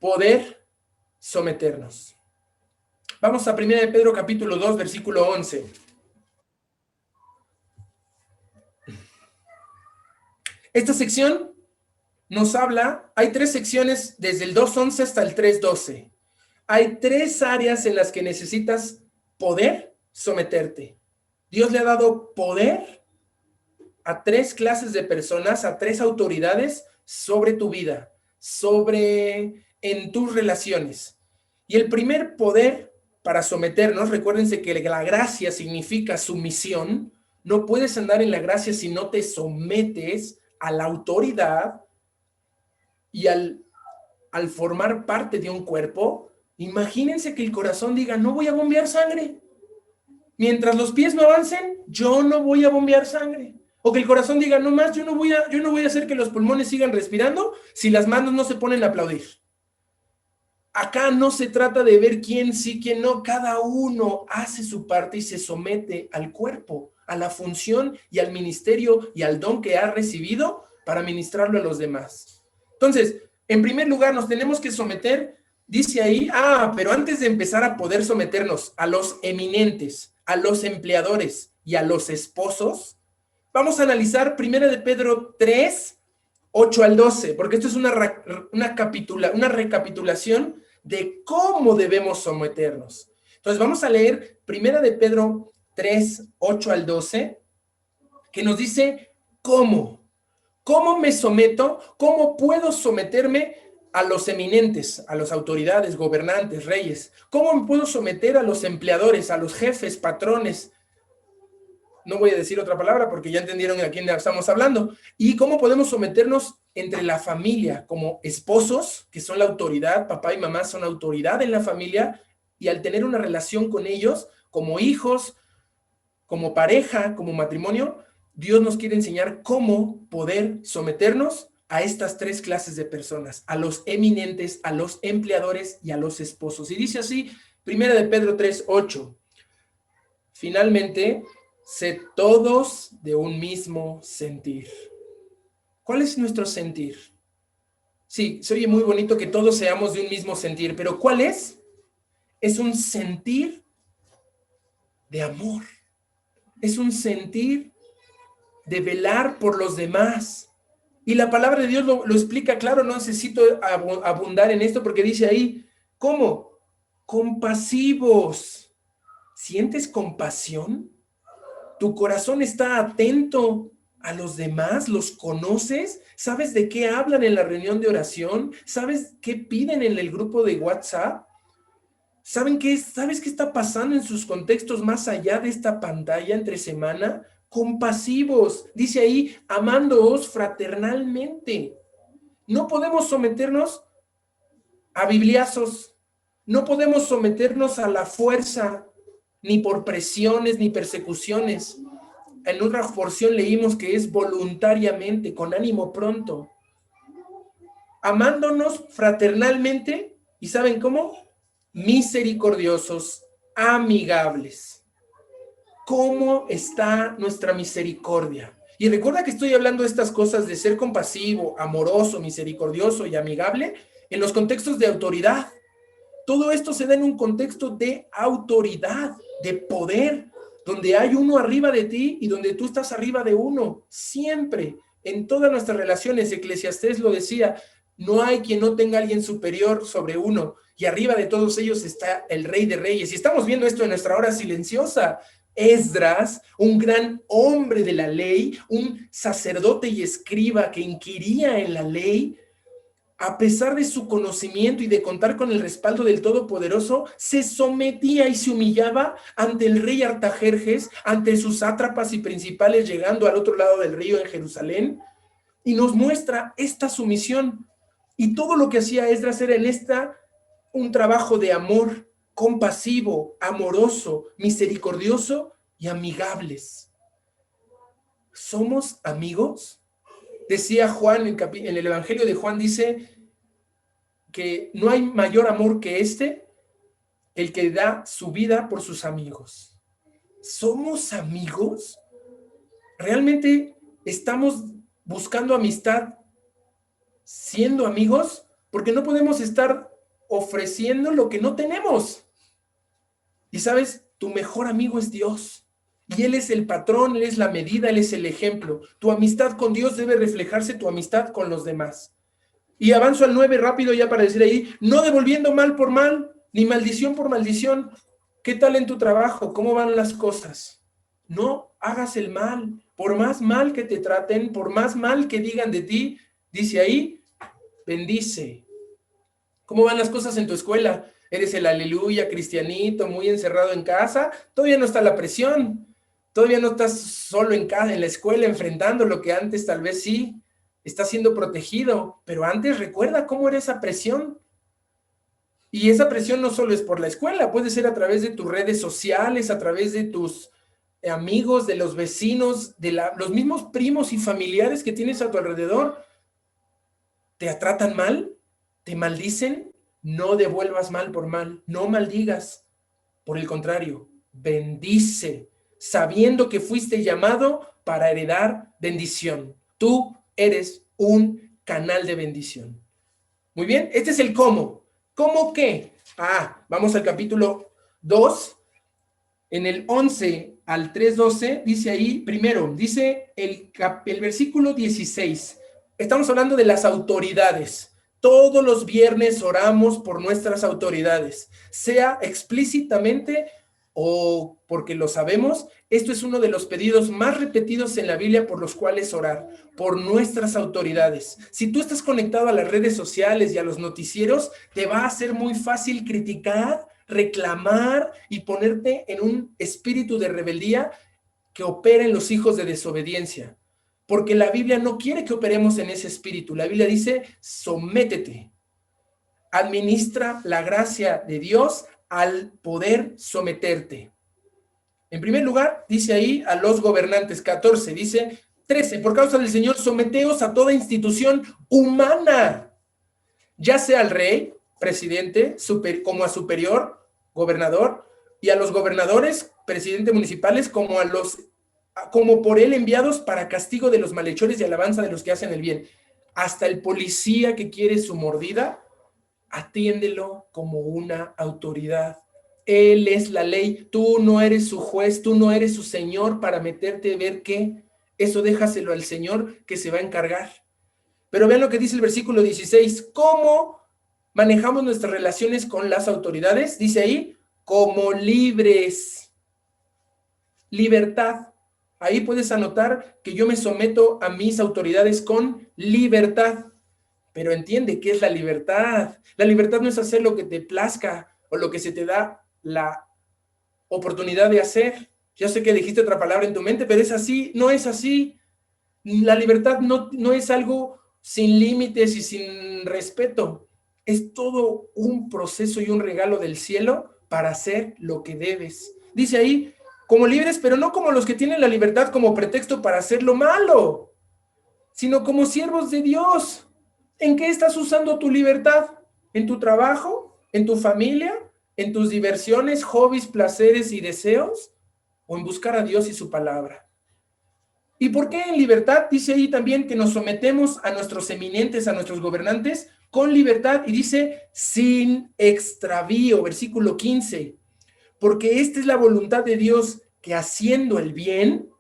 poder someternos. Vamos a 1 de Pedro capítulo 2, versículo 11. Esta sección nos habla, hay 3 secciones desde el 2.11 hasta el 3.12. Hay 3 áreas en las que necesitas poder someterte. Dios le ha dado poder a 3 clases de personas, a 3 autoridades sobre tu vida, en tus relaciones. Y el primer poder para someternos, recuérdense que la gracia significa sumisión. No puedes andar en la gracia si no te sometes a la autoridad y al formar parte de un cuerpo. Imagínense que el corazón diga, no voy a bombear sangre. Mientras los pies no avancen, yo no voy a bombear sangre. O que el corazón diga, no más, yo no voy a hacer que los pulmones sigan respirando si las manos no se ponen a aplaudir. Acá no se trata de ver quién sí, quién no. Cada uno hace su parte y se somete al cuerpo, a la función y al ministerio y al don que ha recibido para ministrarlo a los demás. Entonces, en primer lugar, nos tenemos que someter, dice ahí, pero antes de empezar a poder someternos a los eminentes, a los empleadores y a los esposos, vamos a analizar 1 de Pedro 3, 8 al 12, porque esto es una recapitulación de cómo debemos someternos. Entonces vamos a leer 1 de Pedro 3, 8 al 12, que nos dice cómo me someto, cómo puedo someterme a los eminentes, a las autoridades, gobernantes, reyes, cómo me puedo someter a los empleadores, a los jefes, patrones. No voy a decir otra palabra porque ya entendieron a quién estamos hablando. Y cómo podemos someternos entre la familia, como esposos, que son la autoridad, papá y mamá son autoridad en la familia, y al tener una relación con ellos, como hijos, como pareja, como matrimonio, Dios nos quiere enseñar cómo poder someternos a estas 3 clases de personas, a los eminentes, a los empleadores y a los esposos. Y dice así, 1 de Pedro 3, 8. Finalmente, sed todos de un mismo sentir. ¿Cuál es nuestro sentir? Sí, se oye muy bonito que todos seamos de un mismo sentir, pero ¿cuál es? Es un sentir de amor. Es un sentir de velar por los demás. Y la palabra de Dios lo explica claro, no necesito abundar en esto porque dice ahí, ¿cómo? Compasivos. ¿Sientes compasión? ¿Tu corazón está atento a los demás? ¿Los conoces? ¿Sabes de qué hablan en la reunión de oración? ¿Sabes qué piden en el grupo de WhatsApp? ¿Sabes qué está pasando en sus contextos más allá de esta pantalla entre semana? Compasivos, dice ahí, amándoos fraternalmente. No podemos someternos a bibliazos, no podemos someternos a la fuerza, ni por presiones, ni persecuciones. En otra porción leímos que es voluntariamente, con ánimo pronto. Amándonos fraternalmente, ¿y saben cómo? Misericordiosos, amigables. ¿Cómo está nuestra misericordia? Y recuerda que estoy hablando de estas cosas de ser compasivo, amoroso, misericordioso y amigable en los contextos de autoridad. Todo esto se da en un contexto de autoridad, de poder, donde hay uno arriba de ti y donde tú estás arriba de uno. Siempre, en todas nuestras relaciones, Eclesiastés lo decía, No hay quien no tenga alguien superior sobre uno, y arriba de todos ellos está el Rey de Reyes. Y estamos viendo esto en nuestra hora silenciosa. Esdras, un gran hombre de la ley, un sacerdote y escriba que inquiría en la ley, a pesar de su conocimiento y de contar con el respaldo del Todopoderoso, se sometía y se humillaba ante el rey Artajerjes, ante sus sátrapas y principales, llegando al otro lado del río en Jerusalén, y nos muestra esta sumisión. Y todo lo que hacía Esdras era un trabajo de amor, compasivo, amoroso, misericordioso y amigables. ¿Somos amigos? Decía Juan en el Evangelio de Juan, dice que no hay mayor amor que el que da su vida por sus amigos. ¿Somos amigos? ¿Realmente estamos buscando amistad siendo amigos? Porque no podemos estar ofreciendo lo que no tenemos. Y sabes, tu mejor amigo es Dios. Y Él es el patrón, Él es la medida, Él es el ejemplo. Tu amistad con Dios debe reflejarse tu amistad con los demás. Y avanzo al 9 rápido ya para decir ahí, no devolviendo mal por mal, ni maldición por maldición. ¿Qué tal en tu trabajo? ¿Cómo van las cosas? No hagas el mal. Por más mal que te traten, por más mal que digan de ti, dice ahí, bendice. ¿Cómo van las cosas en tu escuela? ¿Eres el aleluya cristianito, muy encerrado en casa? Todavía no está la presión. Todavía no estás solo en casa, en la escuela, enfrentando lo que antes tal vez sí. Estás siendo protegido, pero antes recuerda cómo era esa presión. Y esa presión no solo es por la escuela, puede ser a través de tus redes sociales, a través de tus amigos, de los vecinos, de los mismos primos y familiares que tienes a tu alrededor. ¿Te tratan mal? ¿Te maldicen? No devuelvas mal por mal, no maldigas. Por el contrario, bendice, sabiendo que fuiste llamado para heredar bendición. Tú eres un canal de bendición. Muy bien, este es el cómo. ¿Cómo qué? Vamos al capítulo 2, en el 11 al 3:12, dice ahí, primero, dice el versículo 16. Estamos hablando de las autoridades. Todos los viernes oramos por nuestras autoridades, sea explícitamente o porque lo sabemos. Esto es uno de los pedidos más repetidos en la Biblia por los cuales orar, por nuestras autoridades. Si tú estás conectado a las redes sociales y a los noticieros, te va a ser muy fácil criticar, reclamar y ponerte en un espíritu de rebeldía que opera en los hijos de desobediencia. Porque la Biblia no quiere que operemos en ese espíritu. La Biblia dice, sométete. Administra la gracia de Dios al poder someterte. En primer lugar, dice ahí a los gobernantes, 14, dice 13, por causa del Señor, someteos a toda institución humana, ya sea al rey, presidente, como a superior, gobernador, y a los gobernadores, presidentes municipales, como por él enviados para castigo de los malhechores y alabanza de los que hacen el bien. Hasta el policía que quiere su mordida, atiéndelo como una autoridad. Él es la ley, tú no eres su juez, tú no eres su señor para meterte a ver qué. Eso déjaselo al Señor que se va a encargar. Pero vean lo que dice el versículo 16. ¿Cómo manejamos nuestras relaciones con las autoridades? Dice ahí, como libres. Libertad. Ahí puedes anotar que yo me someto a mis autoridades con libertad. Pero entiende qué es la libertad. La libertad no es hacer lo que te plazca o lo que se te da la oportunidad de hacer. Yo sé que dijiste otra palabra en tu mente, pero es así, no es así. La libertad no es algo sin límites y sin respeto. Es todo un proceso y un regalo del cielo para hacer lo que debes. Dice ahí, como libres, pero no como los que tienen la libertad como pretexto para hacer lo malo, sino como siervos de Dios. ¿En qué estás usando tu libertad? ¿En tu trabajo? ¿En tu familia? ¿En tus diversiones, hobbies, placeres y deseos? ¿O en buscar a Dios y su palabra? ¿Y por qué en libertad? Dice ahí también que nos sometemos a nuestros eminentes, a nuestros gobernantes, con libertad, y dice, sin extravío, versículo 15. Porque esta es la voluntad de Dios, que haciendo el bien,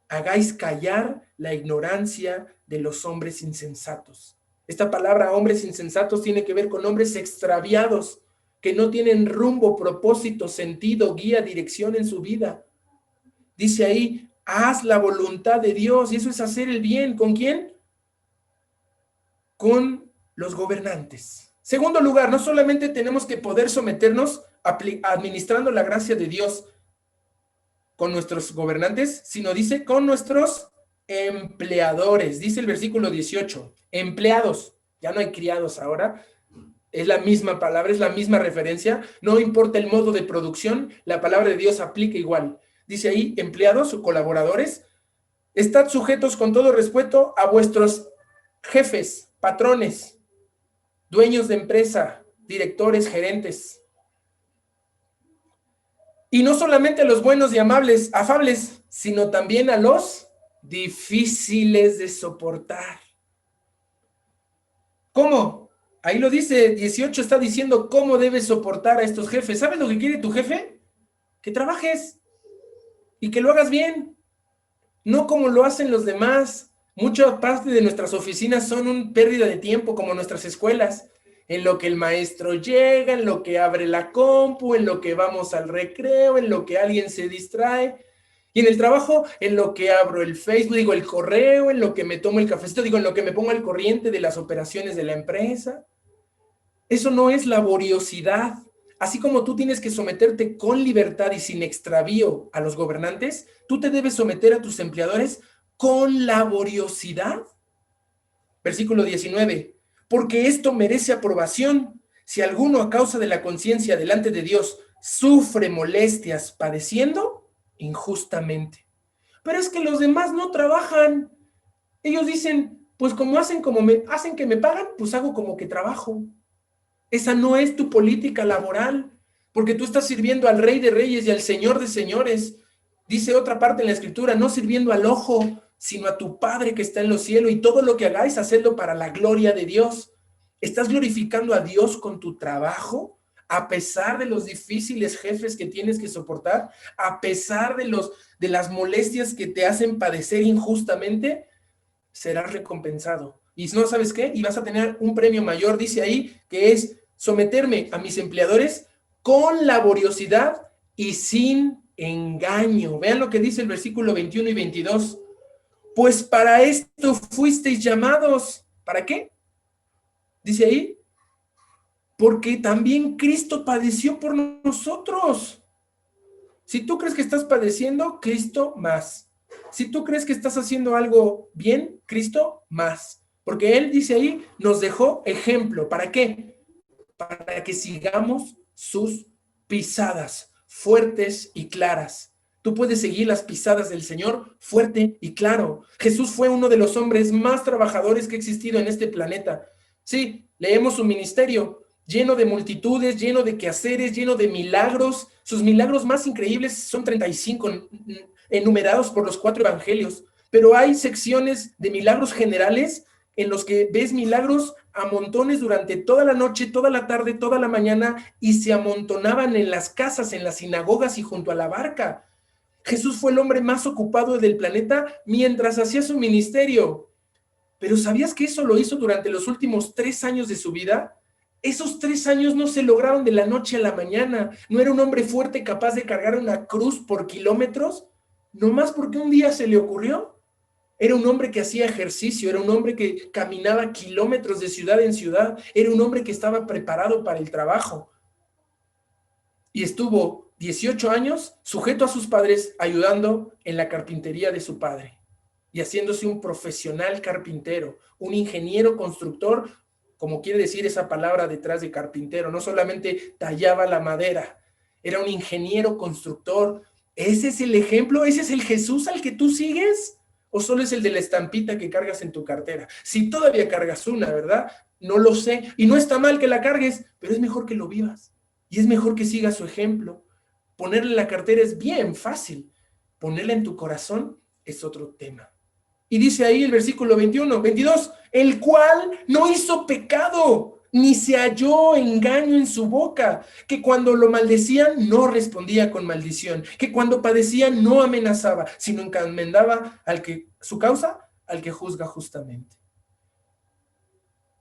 hagáis callar la ignorancia de los hombres insensatos. Esta palabra hombres insensatos tiene que ver con hombres extraviados, que no tienen rumbo, propósito, sentido, guía, dirección en su vida. Dice ahí, haz la voluntad de Dios, y eso es hacer el bien. ¿Con quién? Con los gobernantes. Segundo lugar, no solamente tenemos que poder someternos administrando la gracia de Dios con nuestros gobernantes, sino dice con nuestros empleadores. Dice el versículo 18, empleados, ya no hay criados ahora, es la misma palabra, es la misma referencia, no importa el modo de producción, la palabra de Dios aplica igual. Dice ahí, empleados o colaboradores, estad sujetos con todo respeto a vuestros jefes, patrones, dueños de empresa, directores, gerentes. Y no solamente a los buenos y amables, afables, sino también a los difíciles de soportar. ¿Cómo? Ahí lo dice, 18 está diciendo cómo debes soportar a estos jefes. ¿Sabes lo que quiere tu jefe? Que trabajes y que lo hagas bien, no como lo hacen los demás. Mucha parte de nuestras oficinas son una pérdida de tiempo, como nuestras escuelas, en lo que el maestro llega, en lo que abre la compu, en lo que vamos al recreo, en lo que alguien se distrae. Y en el trabajo, en lo que abro el Facebook, digo el correo, en lo que me tomo el cafecito, digo en lo que me pongo al corriente de las operaciones de la empresa. Eso no es laboriosidad. Así como tú tienes que someterte con libertad y sin extravío a los gobernantes, tú te debes someter a tus empleadores con laboriosidad. Versículo 19. Porque esto merece aprobación. Si alguno a causa de la conciencia delante de Dios sufre molestias padeciendo injustamente. Pero es que los demás no trabajan. Ellos dicen, pues como hacen que me pagan, pues hago como que trabajo. Esa no es tu política laboral, porque tú estás sirviendo al Rey de Reyes y al Señor de Señores. Dice otra parte en la Escritura, no sirviendo al ojo, sino a tu Padre que está en los cielos, y todo lo que hagáis, hacedlo para la gloria de Dios. ¿Estás glorificando a Dios con tu trabajo? A pesar de los difíciles jefes que tienes que soportar, a pesar de las molestias que te hacen padecer injustamente, serás recompensado. Y si no, ¿sabes qué? Y vas a tener un premio mayor, dice ahí, que es someterme a mis empleadores con laboriosidad y sin engaño. Vean lo que dice el versículo 21 y 22. Pues para esto fuisteis llamados. ¿Para qué? Dice ahí, porque también Cristo padeció por nosotros. Si tú crees que estás padeciendo, Cristo más. Si tú crees que estás haciendo algo bien, Cristo más. Porque Él dice ahí, nos dejó ejemplo. ¿Para qué? Para que sigamos sus pisadas fuertes y claras. Tú puedes seguir las pisadas del Señor fuerte y claro. Jesús fue uno de los hombres más trabajadores que ha existido en este planeta. Sí, leemos su ministerio, lleno de multitudes, lleno de quehaceres, lleno de milagros. Sus milagros más increíbles son 35, enumerados por los 4 evangelios. Pero hay secciones de milagros generales en los que ves milagros a montones durante toda la noche, toda la tarde, toda la mañana, y se amontonaban en las casas, en las sinagogas y junto a la barca. Jesús fue el hombre más ocupado del planeta mientras hacía su ministerio. Pero ¿sabías que eso lo hizo durante los últimos 3 años de su vida? Esos 3 años no se lograron de la noche a la mañana. No era un hombre fuerte capaz de cargar una cruz por kilómetros, nomás porque un día se le ocurrió. Era un hombre que hacía ejercicio, era un hombre que caminaba kilómetros de ciudad en ciudad, era un hombre que estaba preparado para el trabajo. Y estuvo 18 años sujeto a sus padres, ayudando en la carpintería de su padre y haciéndose un profesional carpintero, un ingeniero constructor, como quiere decir esa palabra detrás de carpintero. No solamente tallaba la madera, era un ingeniero constructor. ¿Ese es el ejemplo? ¿Ese es el Jesús al que tú sigues? ¿O solo es el de la estampita que cargas en tu cartera? Si todavía cargas una, ¿verdad? No lo sé. Y no está mal que la cargues, pero es mejor que lo vivas. Y es mejor que sigas su ejemplo. Ponerle en la cartera es bien fácil. Ponerla en tu corazón es otro tema. Y dice ahí el versículo 21, 22, el cual no hizo pecado, ni se halló engaño en su boca, que cuando lo maldecían no respondía con maldición, que cuando padecía no amenazaba, sino encomendaba su causa al que juzga justamente.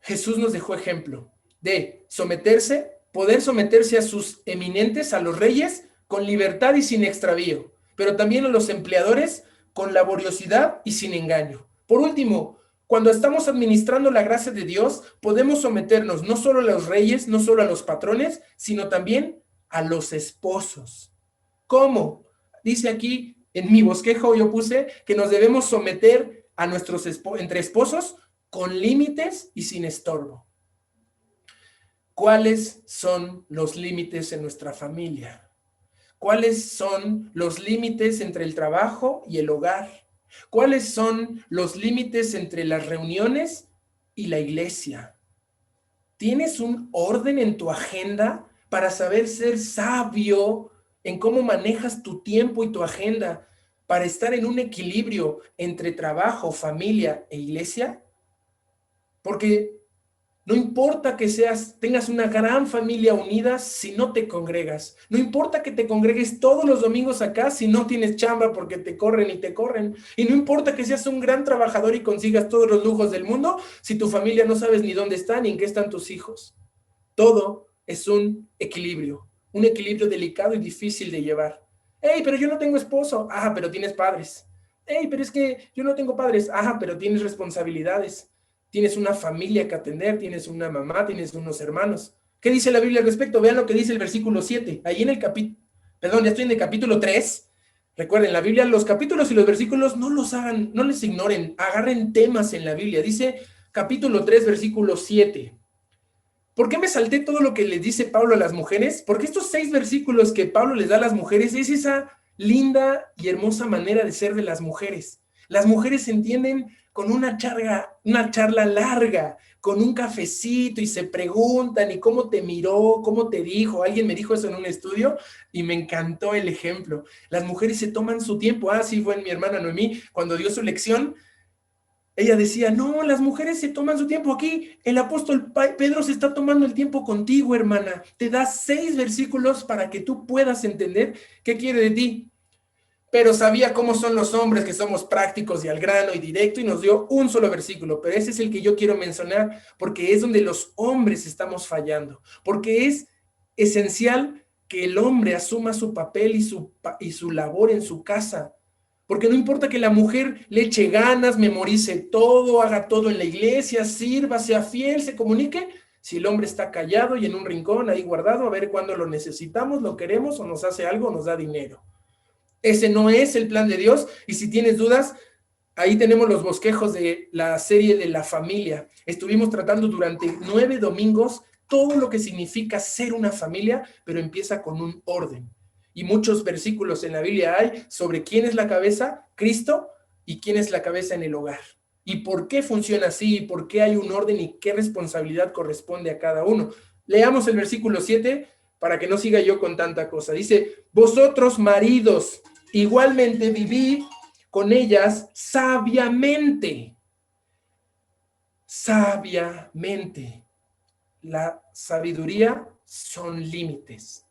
Jesús nos dejó ejemplo de poder someterse a sus eminentes, a los reyes, con libertad y sin extravío, pero también a los empleadores con laboriosidad y sin engaño. Por último, cuando estamos administrando la gracia de Dios, podemos someternos no solo a los reyes, no solo a los patrones, sino también a los esposos. ¿Cómo? Dice aquí en mi bosquejo, yo puse que nos debemos someter a nuestros entre esposos con límites y sin estorbo. ¿Cuáles son los límites en nuestra familia? ¿Cuáles son los límites entre el trabajo y el hogar? ¿Cuáles son los límites entre las reuniones y la iglesia? ¿Tienes un orden en tu agenda para saber ser sabio en cómo manejas tu tiempo y tu agenda para estar en un equilibrio entre trabajo, familia e iglesia? Porque no importa que tengas una gran familia unida si no te congregas. No importa que te congregues todos los domingos acá si no tienes chamba porque te corren y te corren. Y no importa que seas un gran trabajador y consigas todos los lujos del mundo si tu familia no sabes ni dónde está ni en qué están tus hijos. Todo es un equilibrio delicado y difícil de llevar. Hey, pero yo no tengo esposo. Ajá, pero tienes padres. Hey, pero es que yo no tengo padres. Ajá, pero tienes responsabilidades. Tienes una familia que atender, tienes una mamá, tienes unos hermanos. ¿Qué dice la Biblia al respecto? Vean lo que dice el versículo 7. Ahí en el ya estoy en el capítulo 3. Recuerden, la Biblia, los capítulos y los versículos no los hagan, no les ignoren, agarren temas en la Biblia. Dice capítulo 3, versículo 7. ¿Por qué me salté todo lo que les dice Pablo a las mujeres? Porque estos 6 versículos que Pablo les da a las mujeres es esa linda y hermosa manera de ser de las mujeres. Las mujeres se entienden con una charla larga, con un cafecito y se preguntan y cómo te miró, cómo te dijo. Alguien me dijo eso en un estudio y me encantó el ejemplo. Las mujeres se toman su tiempo. Sí, fue mi hermana Noemí cuando dio su lección. Ella decía, no, las mujeres se toman su tiempo. Aquí el apóstol Pedro se está tomando el tiempo contigo, hermana. Te da 6 versículos para que tú puedas entender qué quiere de ti. Pero sabía cómo son los hombres, que somos prácticos y al grano y directo, y nos dio un solo versículo. Pero ese es el que yo quiero mencionar, porque es donde los hombres estamos fallando. Porque es esencial que el hombre asuma su papel y su labor en su casa. Porque no importa que la mujer le eche ganas, memorice todo, haga todo en la iglesia, sirva, sea fiel, se comunique, si el hombre está callado y en un rincón ahí guardado, a ver cuándo lo necesitamos, lo queremos o nos hace algo, nos da dinero. Ese no es el plan de Dios. Y si tienes dudas, ahí tenemos los bosquejos de la serie de la familia. Estuvimos tratando durante 9 domingos todo lo que significa ser una familia, pero empieza con un orden. Y muchos versículos en la Biblia hay sobre quién es la cabeza, Cristo, y quién es la cabeza en el hogar. Y por qué funciona así, y por qué hay un orden y qué responsabilidad corresponde a cada uno. Leamos el versículo 7 para que no siga yo con tanta cosa. Dice, vosotros maridos, igualmente vivid con ellas sabiamente. Sabiamente. La sabiduría son límites.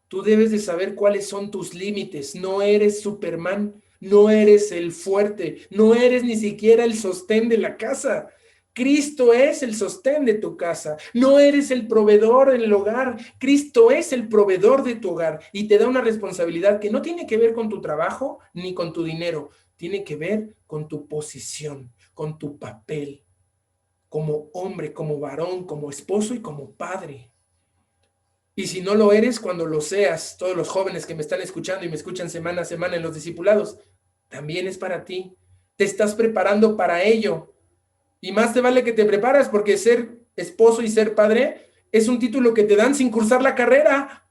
Tú debes de saber cuáles son tus límites. No eres Superman, no eres el fuerte, no eres ni siquiera el sostén de la casa. Cristo es el sostén de tu casa. No eres el proveedor del hogar. Cristo es el proveedor de tu hogar y te da una responsabilidad que no tiene que ver con tu trabajo ni con tu dinero. Tiene que ver con tu posición, con tu papel, como hombre, como varón, como esposo y como padre. Y si no lo eres, cuando lo seas, todos los jóvenes que me están escuchando y me escuchan semana a semana en los discipulados, también es para ti. Te estás preparando para ello. Y más te vale que te preparas, porque ser esposo y ser padre es un título que te dan sin cursar la carrera.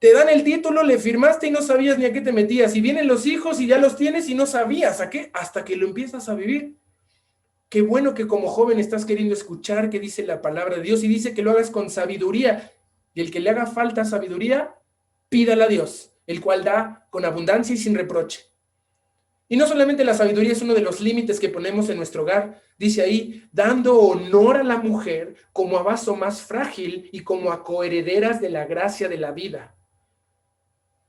Te dan el título, le firmaste y no sabías ni a qué te metías. Y vienen los hijos y ya los tienes y no sabías a qué, hasta que lo empiezas a vivir. Qué bueno que como joven estás queriendo escuchar qué dice la palabra de Dios y dice que lo hagas con sabiduría. Y el que le haga falta sabiduría, pídala a Dios, el cual da con abundancia y sin reproche. Y no solamente la sabiduría es uno de los límites que ponemos en nuestro hogar. Dice ahí, dando honor a la mujer como a vaso más frágil y como a coherederas de la gracia de la vida.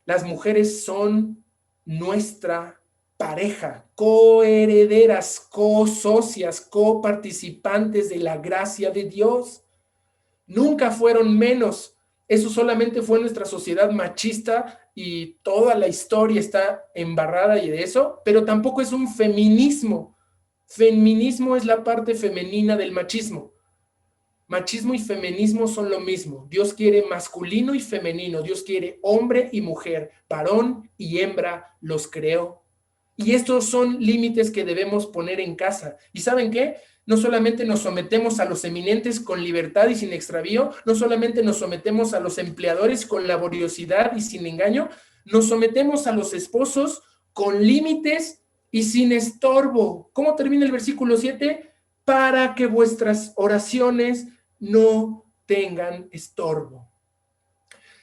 Las mujeres son nuestra pareja, coherederas, co-socias, coparticipantes de la gracia de Dios. Nunca fueron menos. Eso solamente fue nuestra sociedad machista y toda la historia está embarrada y de eso, pero tampoco es un feminismo. Feminismo es la parte femenina del machismo. Machismo y feminismo son lo mismo. Dios quiere masculino y femenino. Dios quiere hombre y mujer, varón y hembra los creó. Y estos son límites que debemos poner en casa. ¿Y saben qué? No solamente nos sometemos a los eminentes con libertad y sin extravío, no solamente nos sometemos a los empleadores con laboriosidad y sin engaño, nos sometemos a los esposos con límites y sin estorbo. ¿Cómo termina el versículo 7? Para que vuestras oraciones no tengan estorbo.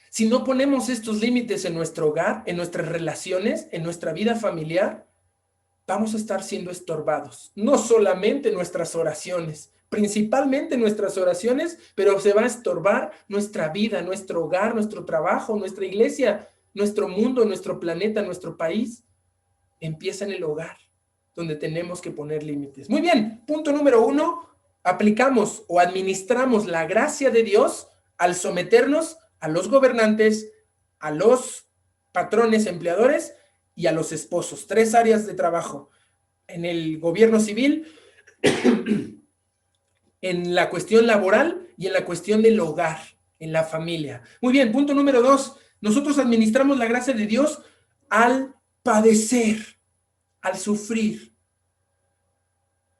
Si no ponemos estos límites en nuestro hogar, en nuestras relaciones, en nuestra vida familiar, vamos a estar siendo estorbados. No solamente nuestras oraciones, principalmente nuestras oraciones, pero se va a estorbar nuestra vida, nuestro hogar, nuestro trabajo, nuestra iglesia, nuestro mundo, nuestro planeta, nuestro país. Empieza en el hogar, donde tenemos que poner límites. Muy bien, punto número 1, aplicamos o administramos la gracia de Dios al someternos a los gobernantes, a los patrones, empleadores y a los esposos. 3 áreas de trabajo: en el gobierno civil, en la cuestión laboral y en la cuestión del hogar, en la familia. Muy bien, punto número 2, nosotros administramos la gracia de Dios al padecer, al sufrir.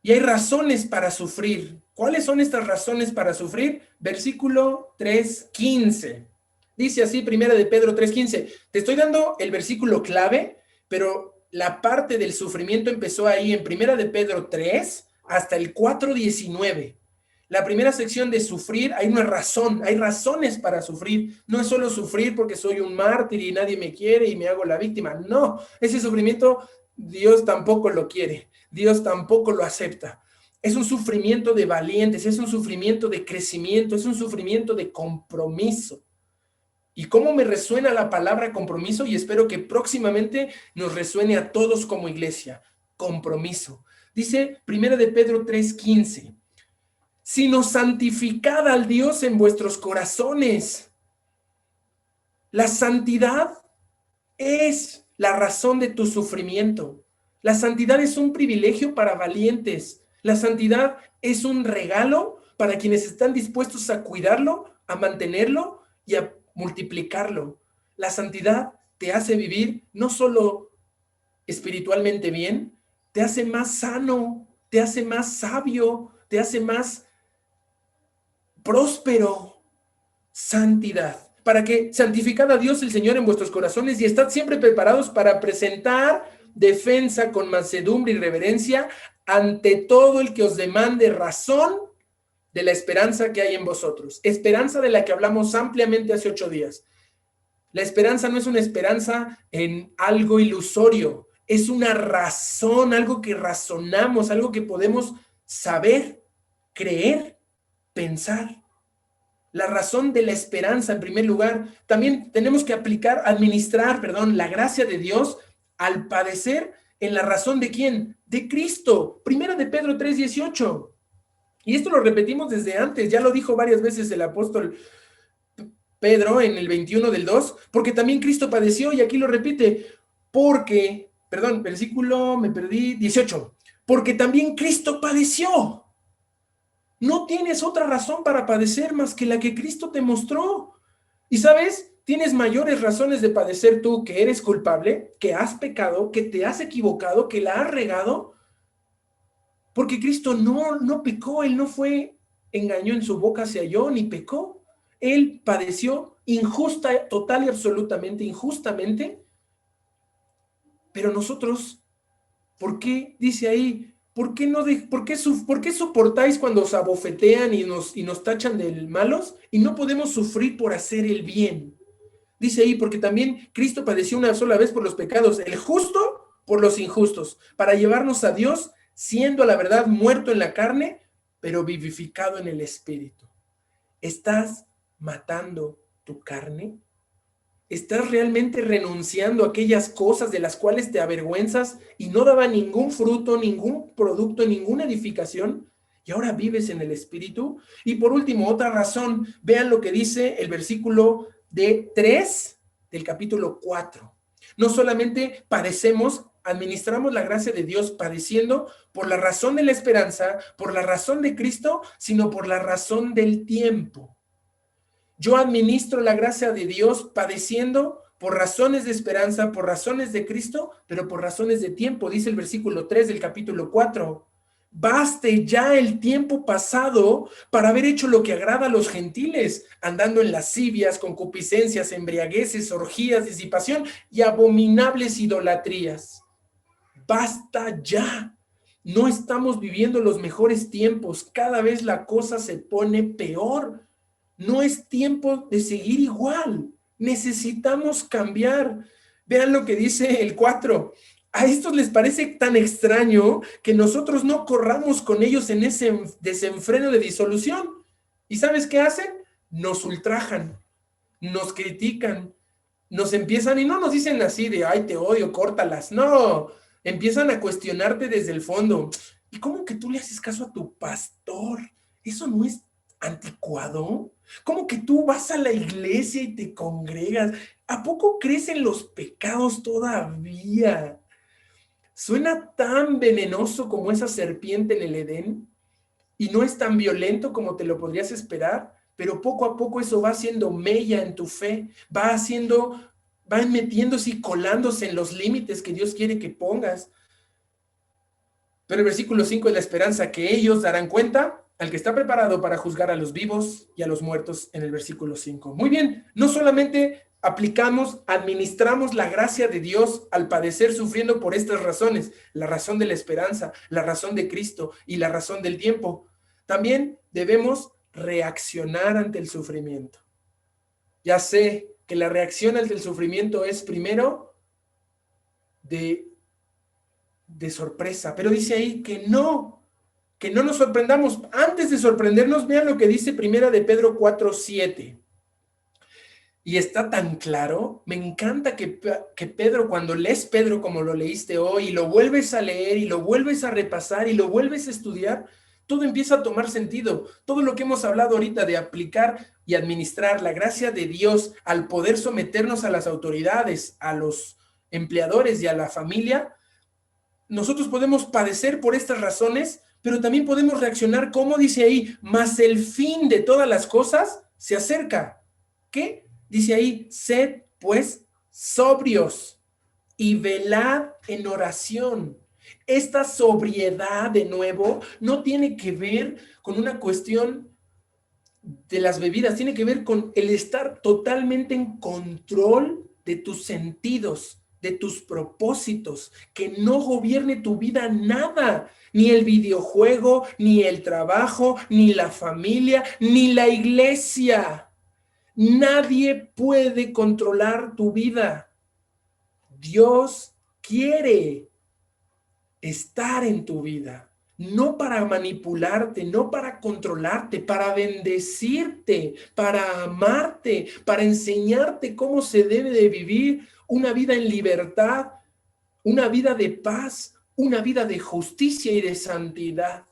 Y hay razones para sufrir. ¿Cuáles son estas razones para sufrir? Versículo 3:15. Dice así, primera de Pedro 3:15. Te estoy dando el versículo clave, pero la parte del sufrimiento empezó ahí en primera de Pedro 3 hasta el 4:19. La primera sección de sufrir, hay una razón, hay razones para sufrir. No es solo sufrir porque soy un mártir y nadie me quiere y me hago la víctima. No, ese sufrimiento Dios tampoco lo quiere. Dios tampoco lo acepta. Es un sufrimiento de valientes, es un sufrimiento de crecimiento, es un sufrimiento de compromiso. ¿Y cómo me resuena la palabra compromiso? Y espero que próximamente nos resuene a todos como iglesia. Compromiso. Dice 1 de Pedro 3:15. Sino santificad al Dios en vuestros corazones. La santidad es la razón de tu sufrimiento. La santidad es un privilegio para valientes. La santidad es un regalo para quienes están dispuestos a cuidarlo, a mantenerlo y a multiplicarlo. La santidad te hace vivir no solo espiritualmente bien, te hace más sano, te hace más sabio, te hace más próspero. Santidad. Para que santificad a Dios el Señor en vuestros corazones y estad siempre preparados para presentar defensa con mansedumbre y reverencia ante todo el que os demande razón de la esperanza que hay en vosotros. Esperanza de la que hablamos ampliamente hace 8 días. La esperanza no es una esperanza en algo ilusorio, es una razón, algo que razonamos, algo que podemos saber, creer, pensar. La razón de la esperanza en primer lugar. También tenemos que administrar, la gracia de Dios al padecer en la razón de ¿quién? De Cristo. Primera de Pedro 3:18. Y esto lo repetimos desde antes, ya lo dijo varias veces el apóstol Pedro en el 21:2, porque también Cristo padeció, y aquí lo repite, versículo, 18, porque también Cristo padeció. No tienes otra razón para padecer más que la que Cristo te mostró. Y ¿sabes? Tienes mayores razones de padecer tú, que eres culpable, que has pecado, que te has equivocado, que la has regado, porque Cristo no pecó, Él no engañó en su boca, se halló, ni pecó. Él padeció total y absolutamente injustamente, pero nosotros, ¿por qué dice ahí? ¿Por qué soportáis cuando os abofetean y nos tachan de malos y no podemos sufrir por hacer el bien? Dice ahí, porque también Cristo padeció una sola vez por los pecados, el justo por los injustos, para llevarnos a Dios, siendo a la verdad muerto en la carne, pero vivificado en el espíritu. ¿Estás matando tu carne? ¿Estás realmente renunciando a aquellas cosas de las cuales te avergüenzas y no daban ningún fruto, ningún producto, ninguna edificación? Y ahora vives en el Espíritu. Y por último, otra razón, vean lo que dice el versículo de 3 del capítulo 4. No solamente padecemos, administramos la gracia de Dios padeciendo por la razón de la esperanza, por la razón de Cristo, sino por la razón del tiempo. Yo administro la gracia de Dios padeciendo por razones de esperanza, por razones de Cristo, pero por razones de tiempo, dice el versículo 3 del capítulo 4. Baste ya el tiempo pasado para haber hecho lo que agrada a los gentiles, andando en lascivias, concupiscencias, embriagueces, orgías, disipación y abominables idolatrías. Basta ya. No estamos viviendo los mejores tiempos. Cada vez la cosa se pone peor. No es tiempo de seguir igual. Necesitamos cambiar. Vean lo que dice el 4. A estos les parece tan extraño que nosotros no corramos con ellos en ese desenfreno de disolución. ¿Y sabes qué hacen? Nos ultrajan, nos critican, nos empiezan, y no nos dicen así de, ay, te odio, córtalas. No, empiezan a cuestionarte desde el fondo. ¿Y cómo que tú le haces caso a tu pastor? ¿Eso no es anticuado? ¿Cómo que tú vas a la iglesia y te congregas? ¿A poco crees en los pecados todavía? Suena tan venenoso como esa serpiente en el Edén y no es tan violento como te lo podrías esperar, pero poco a poco eso va haciendo mella en tu fe, va metiéndose y colándose en los límites que Dios quiere que pongas. Pero el versículo 5 es la esperanza que ellos darán cuenta al que está preparado para juzgar a los vivos y a los muertos en el versículo 5. Muy bien, no solamente administramos la gracia de Dios al padecer sufriendo por estas razones, la razón de la esperanza, la razón de Cristo y la razón del tiempo. También debemos reaccionar ante el sufrimiento. Ya sé que la reacción ante el sufrimiento es primero de sorpresa, pero dice ahí que no nos sorprendamos. Antes de sorprendernos, vean lo que dice primera de Pedro 4:7. Y está tan claro, me encanta que Pedro, cuando lees Pedro como lo leíste hoy, y lo vuelves a leer, y lo vuelves a repasar, y lo vuelves a estudiar, todo empieza a tomar sentido. Todo lo que hemos hablado ahorita de aplicar y administrar la gracia de Dios al poder someternos a las autoridades, a los empleadores y a la familia, nosotros podemos padecer por estas razones, pero también podemos reaccionar, como dice ahí, mas el fin de todas las cosas se acerca. ¿Qué? Dice ahí, sed pues sobrios y velad en oración. Esta sobriedad, de nuevo, no tiene que ver con una cuestión de las bebidas, tiene que ver con el estar totalmente en control de tus sentidos, de tus propósitos, que no gobierne tu vida nada, ni el videojuego, ni el trabajo, ni la familia, ni la iglesia. Nadie puede controlar tu vida. Dios quiere estar en tu vida, no para manipularte, no para controlarte, para bendecirte, para amarte, para enseñarte cómo se debe de vivir una vida en libertad, una vida de paz, una vida de justicia y de santidad.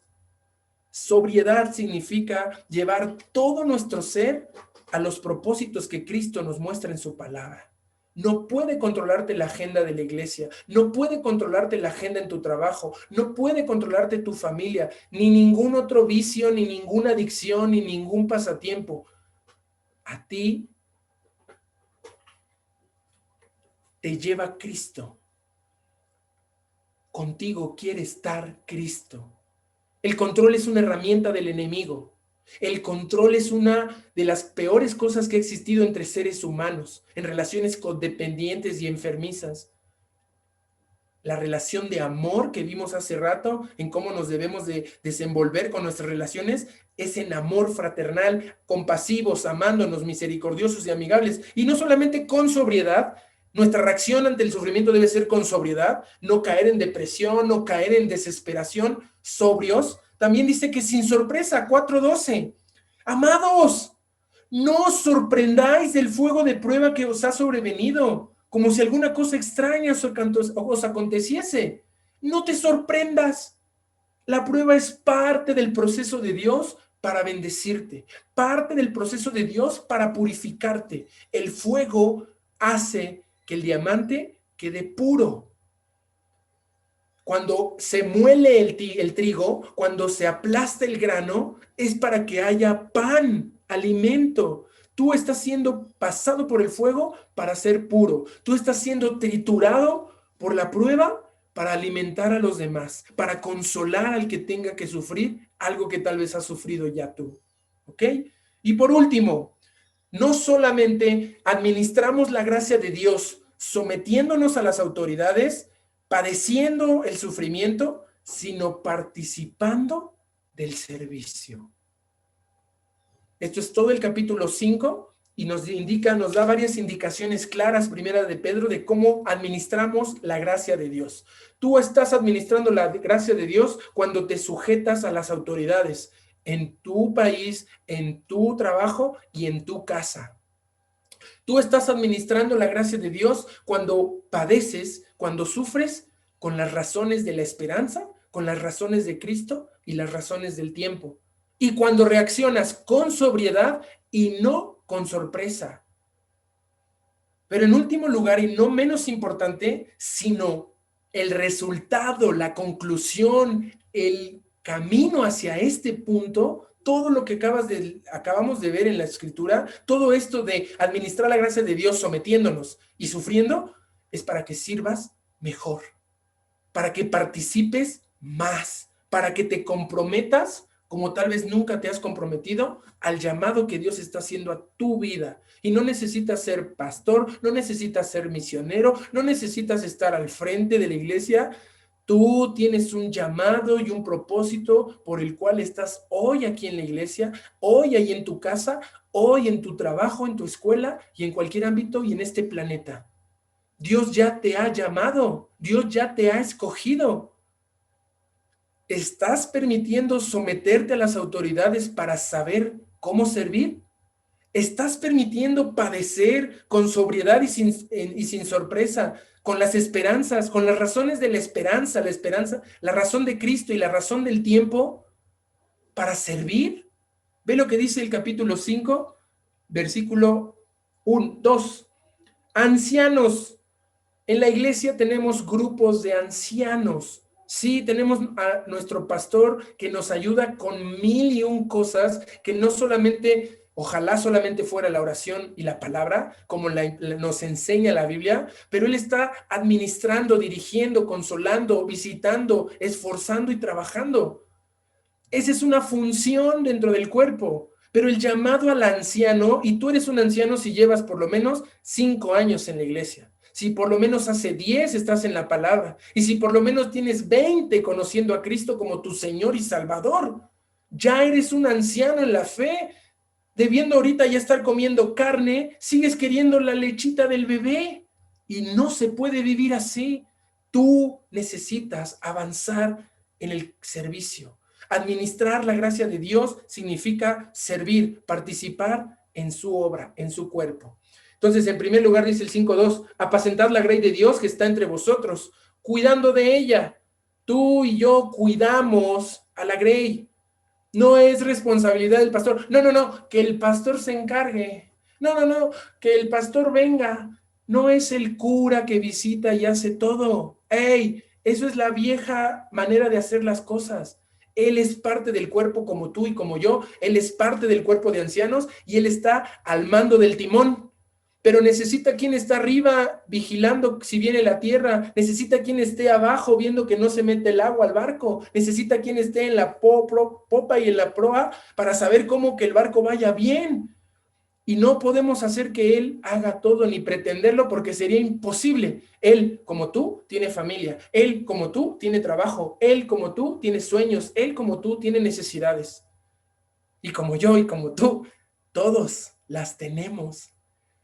Sobriedad significa llevar todo nuestro ser a los propósitos que Cristo nos muestra en su palabra. No puede controlarte la agenda de la iglesia, no puede controlarte la agenda en tu trabajo, no puede controlarte tu familia, ni ningún otro vicio, ni ninguna adicción, ni ningún pasatiempo. A ti te lleva Cristo. Contigo quiere estar Cristo. El control es una herramienta del enemigo. El control es una de las peores cosas que ha existido entre seres humanos, en relaciones codependientes y enfermizas. La relación de amor que vimos hace rato, en cómo nos debemos de desenvolver con nuestras relaciones, es en amor fraternal, compasivos, amándonos, misericordiosos y amigables. Y no solamente con sobriedad, nuestra reacción ante el sufrimiento debe ser con sobriedad, no caer en depresión, no caer en desesperación, sobrios. También dice que sin sorpresa, 4:12. Amados, No os sorprendáis del fuego de prueba que os ha sobrevenido, como si alguna cosa extraña os aconteciese. No te sorprendas. La prueba es parte del proceso de Dios para bendecirte, parte del proceso de Dios para purificarte. El fuego hace que el diamante quede puro. Cuando se muele el trigo, cuando se aplasta el grano, es para que haya pan, alimento. Tú estás siendo pasado por el fuego para ser puro. Tú estás siendo triturado por la prueba para alimentar a los demás, para consolar al que tenga que sufrir algo que tal vez has sufrido ya tú. ¿Ok? Y por último, no solamente administramos la gracia de Dios sometiéndonos a las autoridades, padeciendo el sufrimiento, sino participando del servicio. Esto es todo el capítulo 5 y nos da varias indicaciones claras, primera de Pedro, de cómo administramos la gracia de Dios. Tú estás administrando la gracia de Dios cuando te sujetas a las autoridades en tu país, en tu trabajo y en tu casa. Tú estás administrando la gracia de Dios cuando padeces, cuando sufres con las razones de la esperanza, con las razones de Cristo y las razones del tiempo. Y cuando reaccionas con sobriedad y no con sorpresa. Pero en último lugar, y no menos importante, sino el resultado, la conclusión, el camino hacia este punto, todo lo que acabamos de ver en la Escritura, todo esto de administrar la gracia de Dios sometiéndonos y sufriendo, es para que sirvas mejor, para que participes más, para que te comprometas como tal vez nunca te has comprometido al llamado que Dios está haciendo a tu vida. Y no necesitas ser pastor, no necesitas ser misionero, no necesitas estar al frente de la iglesia. Tú tienes un llamado y un propósito por el cual estás hoy aquí en la iglesia, hoy ahí en tu casa, hoy en tu trabajo, en tu escuela y en cualquier ámbito y en este planeta. Dios ya te ha llamado, Dios ya te ha escogido. ¿Estás permitiendo someterte a las autoridades para saber cómo servir? ¿Estás permitiendo padecer con sobriedad y sin sorpresa, con las esperanzas, con las razones de la esperanza, la razón de Cristo y la razón del tiempo para servir? Ve lo que dice el capítulo 5, versículo 2. Ancianos. En la iglesia tenemos grupos de ancianos. Sí, tenemos a nuestro pastor que nos ayuda con 1001 cosas, que no solamente, ojalá solamente fuera la oración y la palabra, como nos enseña la Biblia, pero él está administrando, dirigiendo, consolando, visitando, esforzando y trabajando. Esa es una función dentro del cuerpo. Pero el llamado al anciano, y tú eres un anciano si llevas por lo menos 5 años en la iglesia. Si por lo menos hace 10 estás en la palabra, y si por lo menos tienes 20 conociendo a Cristo como tu Señor y Salvador, ya eres un anciano en la fe. Debiendo ahorita ya estar comiendo carne, sigues queriendo la lechita del bebé, y no se puede vivir así. Tú necesitas avanzar en el servicio. Administrar la gracia de Dios significa servir, participar en su obra, en su cuerpo. Entonces, en primer lugar, dice el 5:2, apacentad la grey de Dios que está entre vosotros, cuidando de ella. Tú y yo cuidamos a la grey. No es responsabilidad del pastor. No, que el pastor se encargue. No, que el pastor venga. No es el cura que visita y hace todo. ¡Ey! Eso es la vieja manera de hacer las cosas. Él es parte del cuerpo como tú y como yo. Él es parte del cuerpo de ancianos y él está al mando del timón. Pero necesita quien está arriba vigilando si viene la tierra, necesita quien esté abajo viendo que no se mete el agua al barco, necesita quien esté en la popa y en la proa para saber cómo que el barco vaya bien. Y no podemos hacer que él haga todo ni pretenderlo porque sería imposible. Él, como tú, tiene familia. Él, como tú, tiene trabajo. Él, como tú, tiene sueños. Él, como tú, tiene necesidades. Y como yo y como tú, todos las tenemos.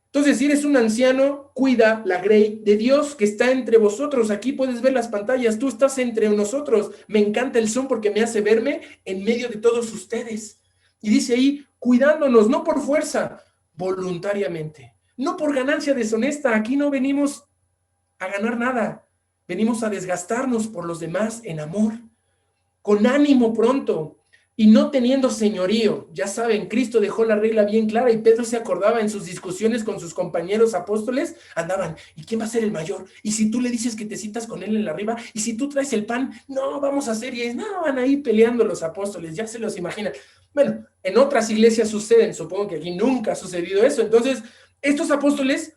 Entonces, si eres un anciano, cuida la grey de Dios que está entre vosotros. Aquí puedes ver las pantallas, tú estás entre nosotros. Me encanta el Zoom porque me hace verme en medio de todos ustedes. Y dice ahí, cuidándonos, no por fuerza, voluntariamente, no por ganancia deshonesta. Aquí no venimos a ganar nada, venimos a desgastarnos por los demás en amor, con ánimo pronto y no teniendo señorío. Ya saben, Cristo dejó la regla bien clara y Pedro se acordaba en sus discusiones con sus compañeros apóstoles, andaban, ¿y quién va a ser el mayor? Y si tú le dices que te citas con él en la arriba, y si tú traes el pan, no, vamos a hacer, y no, van ahí peleando los apóstoles, ya se los imaginan. Bueno, en otras iglesias suceden, supongo que aquí nunca ha sucedido eso. Entonces, estos apóstoles,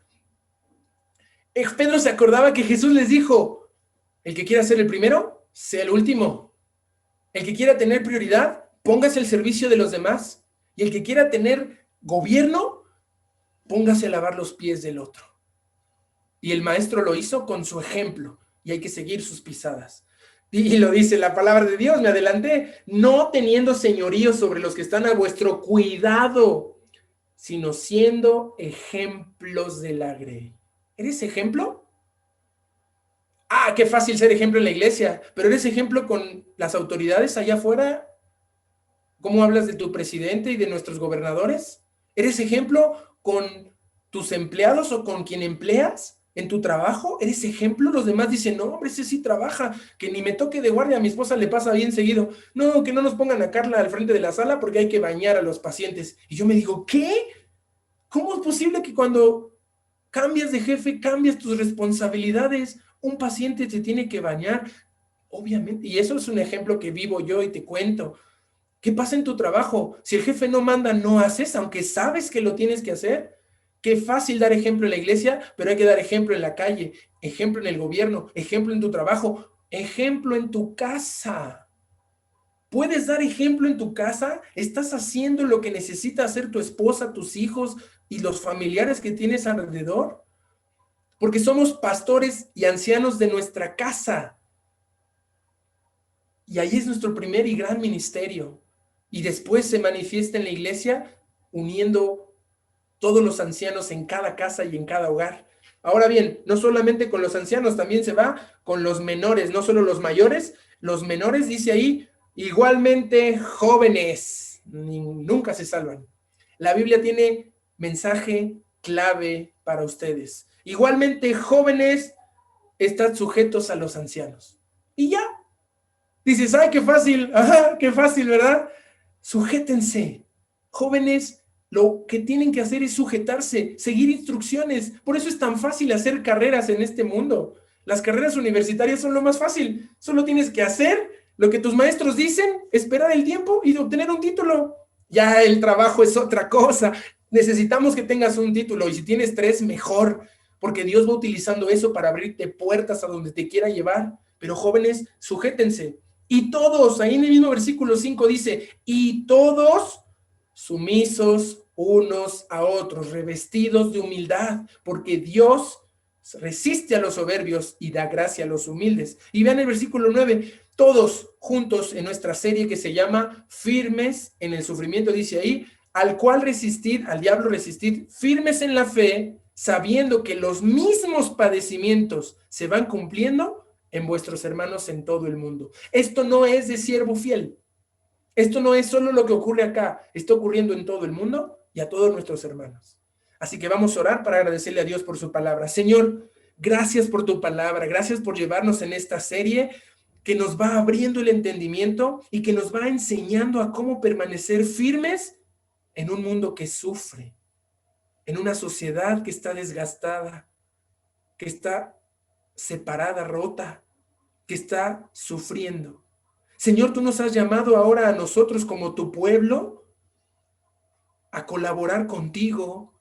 Pedro se acordaba que Jesús les dijo, el que quiera ser el primero, sea el último. El que quiera tener prioridad, póngase al servicio de los demás. Y el que quiera tener gobierno, póngase a lavar los pies del otro. Y el maestro lo hizo con su ejemplo, y hay que seguir sus pisadas. Y lo dice la palabra de Dios, me adelanté, no teniendo señorío sobre los que están a vuestro cuidado, sino siendo ejemplos de la grey. ¿Eres ejemplo? Ah, qué fácil ser ejemplo en la iglesia, pero eres ejemplo con las autoridades allá afuera. ¿Cómo hablas de tu presidente y de nuestros gobernadores? ¿Eres ejemplo con tus empleados o con quien empleas en tu trabajo? ¿Eres ejemplo? Los demás dicen, no, hombre, ese sí trabaja, que ni me toque de guardia, a mi esposa le pasa bien seguido. No, que no nos pongan a Carla al frente de la sala porque hay que bañar a los pacientes. Y yo me digo, ¿qué? ¿Cómo es posible que cuando cambias de jefe, cambias tus responsabilidades? Un paciente te tiene que bañar, obviamente, y eso es un ejemplo que vivo yo y te cuento. ¿Qué pasa en tu trabajo? Si el jefe no manda, no haces, aunque sabes que lo tienes que hacer. Qué fácil dar ejemplo en la iglesia, pero hay que dar ejemplo en la calle, ejemplo en el gobierno, ejemplo en tu trabajo, ejemplo en tu casa. ¿Puedes dar ejemplo en tu casa? ¿Estás haciendo lo que necesita hacer tu esposa, tus hijos y los familiares que tienes alrededor? Porque somos pastores y ancianos de nuestra casa. Y ahí es nuestro primer y gran ministerio. Y después se manifiesta en la iglesia uniendo todos los ancianos en cada casa y en cada hogar. Ahora bien, no solamente con los ancianos, también se va con los menores, no solo los mayores, los menores, dice ahí, igualmente jóvenes, nunca se salvan. La Biblia tiene mensaje clave para ustedes. Igualmente jóvenes están sujetos a los ancianos. Y ya, dices, ay, qué fácil, ajá, qué fácil, ¿verdad? Sujétense. Jóvenes, lo que tienen que hacer es sujetarse, seguir instrucciones. Por eso es tan fácil hacer carreras en este mundo. Las carreras universitarias son lo más fácil. Solo tienes que hacer lo que tus maestros dicen, esperar el tiempo y obtener un título. Ya el trabajo es otra cosa. Necesitamos que tengas un título y si tienes 3, mejor, porque Dios va utilizando eso para abrirte puertas a donde te quiera llevar. Pero jóvenes, sujétense. Y todos, ahí en el mismo versículo 5 dice, y todos sumisos unos a otros, revestidos de humildad, porque Dios resiste a los soberbios y da gracia a los humildes. Y vean el versículo 9, todos juntos en nuestra serie que se llama Firmes en el sufrimiento, dice ahí, al cual resistir, al diablo resistir, firmes en la fe, sabiendo que los mismos padecimientos se van cumpliendo en vuestros hermanos en todo el mundo. Esto no es de siervo fiel. Esto no es solo lo que ocurre acá, está ocurriendo en todo el mundo y a todos nuestros hermanos. Así que vamos a orar para agradecerle a Dios por su palabra. Señor, gracias por tu palabra, gracias por llevarnos en esta serie que nos va abriendo el entendimiento y que nos va enseñando a cómo permanecer firmes en un mundo que sufre, en una sociedad que está desgastada, que está separada, rota, que está sufriendo. Señor, tú nos has llamado ahora a nosotros como tu pueblo a colaborar contigo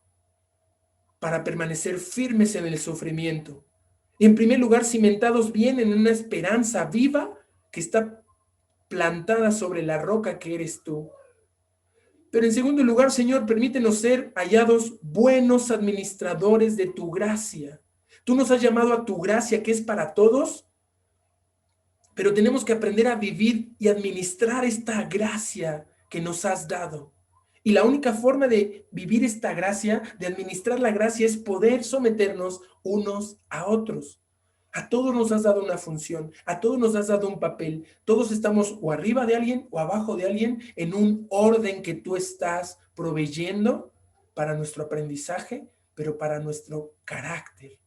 para permanecer firmes en el sufrimiento. Y en primer lugar, cimentados bien en una esperanza viva que está plantada sobre la roca que eres tú. Pero en segundo lugar, Señor, permítenos ser hallados buenos administradores de tu gracia. Tú nos has llamado a tu gracia que es para todos, pero tenemos que aprender a vivir y administrar esta gracia que nos has dado. Y la única forma de vivir esta gracia, de administrar la gracia, es poder someternos unos a otros. A todos nos has dado una función, a todos nos has dado un papel. Todos estamos o arriba de alguien o abajo de alguien en un orden que tú estás proveyendo para nuestro aprendizaje, pero para nuestro carácter.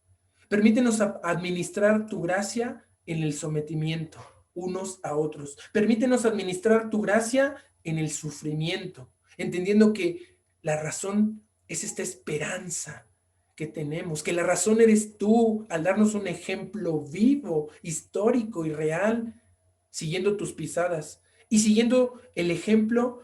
Permítenos administrar tu gracia en el sometimiento unos a otros. Permítenos administrar tu gracia en el sufrimiento, entendiendo que la razón es esta esperanza que tenemos, que la razón eres tú al darnos un ejemplo vivo, histórico y real, siguiendo tus pisadas y siguiendo el ejemplo.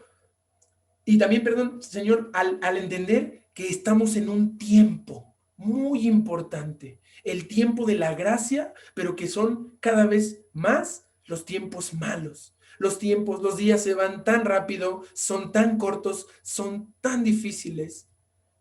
Y también, perdón, Señor, al entender que estamos en un tiempo muy importante, el tiempo de la gracia, pero que son cada vez más los tiempos malos. Los tiempos, los días se van tan rápido, son tan cortos, son tan difíciles.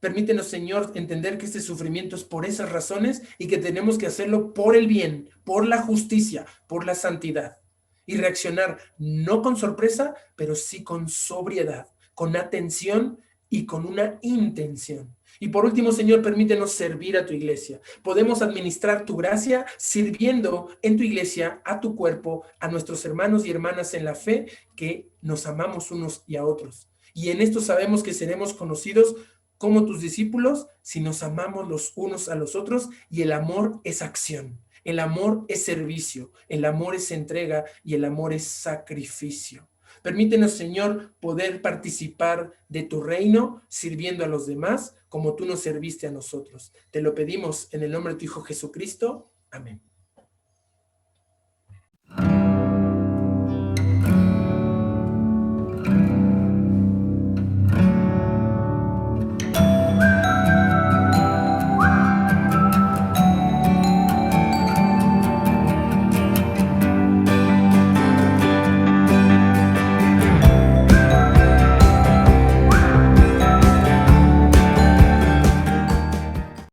Permítenos, Señor, entender que este sufrimiento es por esas razones y que tenemos que hacerlo por el bien, por la justicia, por la santidad. Y reaccionar no con sorpresa, pero sí con sobriedad, con atención y con una intención. Y por último, Señor, permítenos servir a tu iglesia. Podemos administrar tu gracia sirviendo en tu iglesia, a tu cuerpo, a nuestros hermanos y hermanas en la fe, que nos amamos unos y a otros. Y en esto sabemos que seremos conocidos como tus discípulos si nos amamos los unos a los otros, y el amor es acción, el amor es servicio, el amor es entrega y el amor es sacrificio. Permítenos, Señor, poder participar de tu reino sirviendo a los demás como tú nos serviste a nosotros. Te lo pedimos en el nombre de tu Hijo Jesucristo. Amén.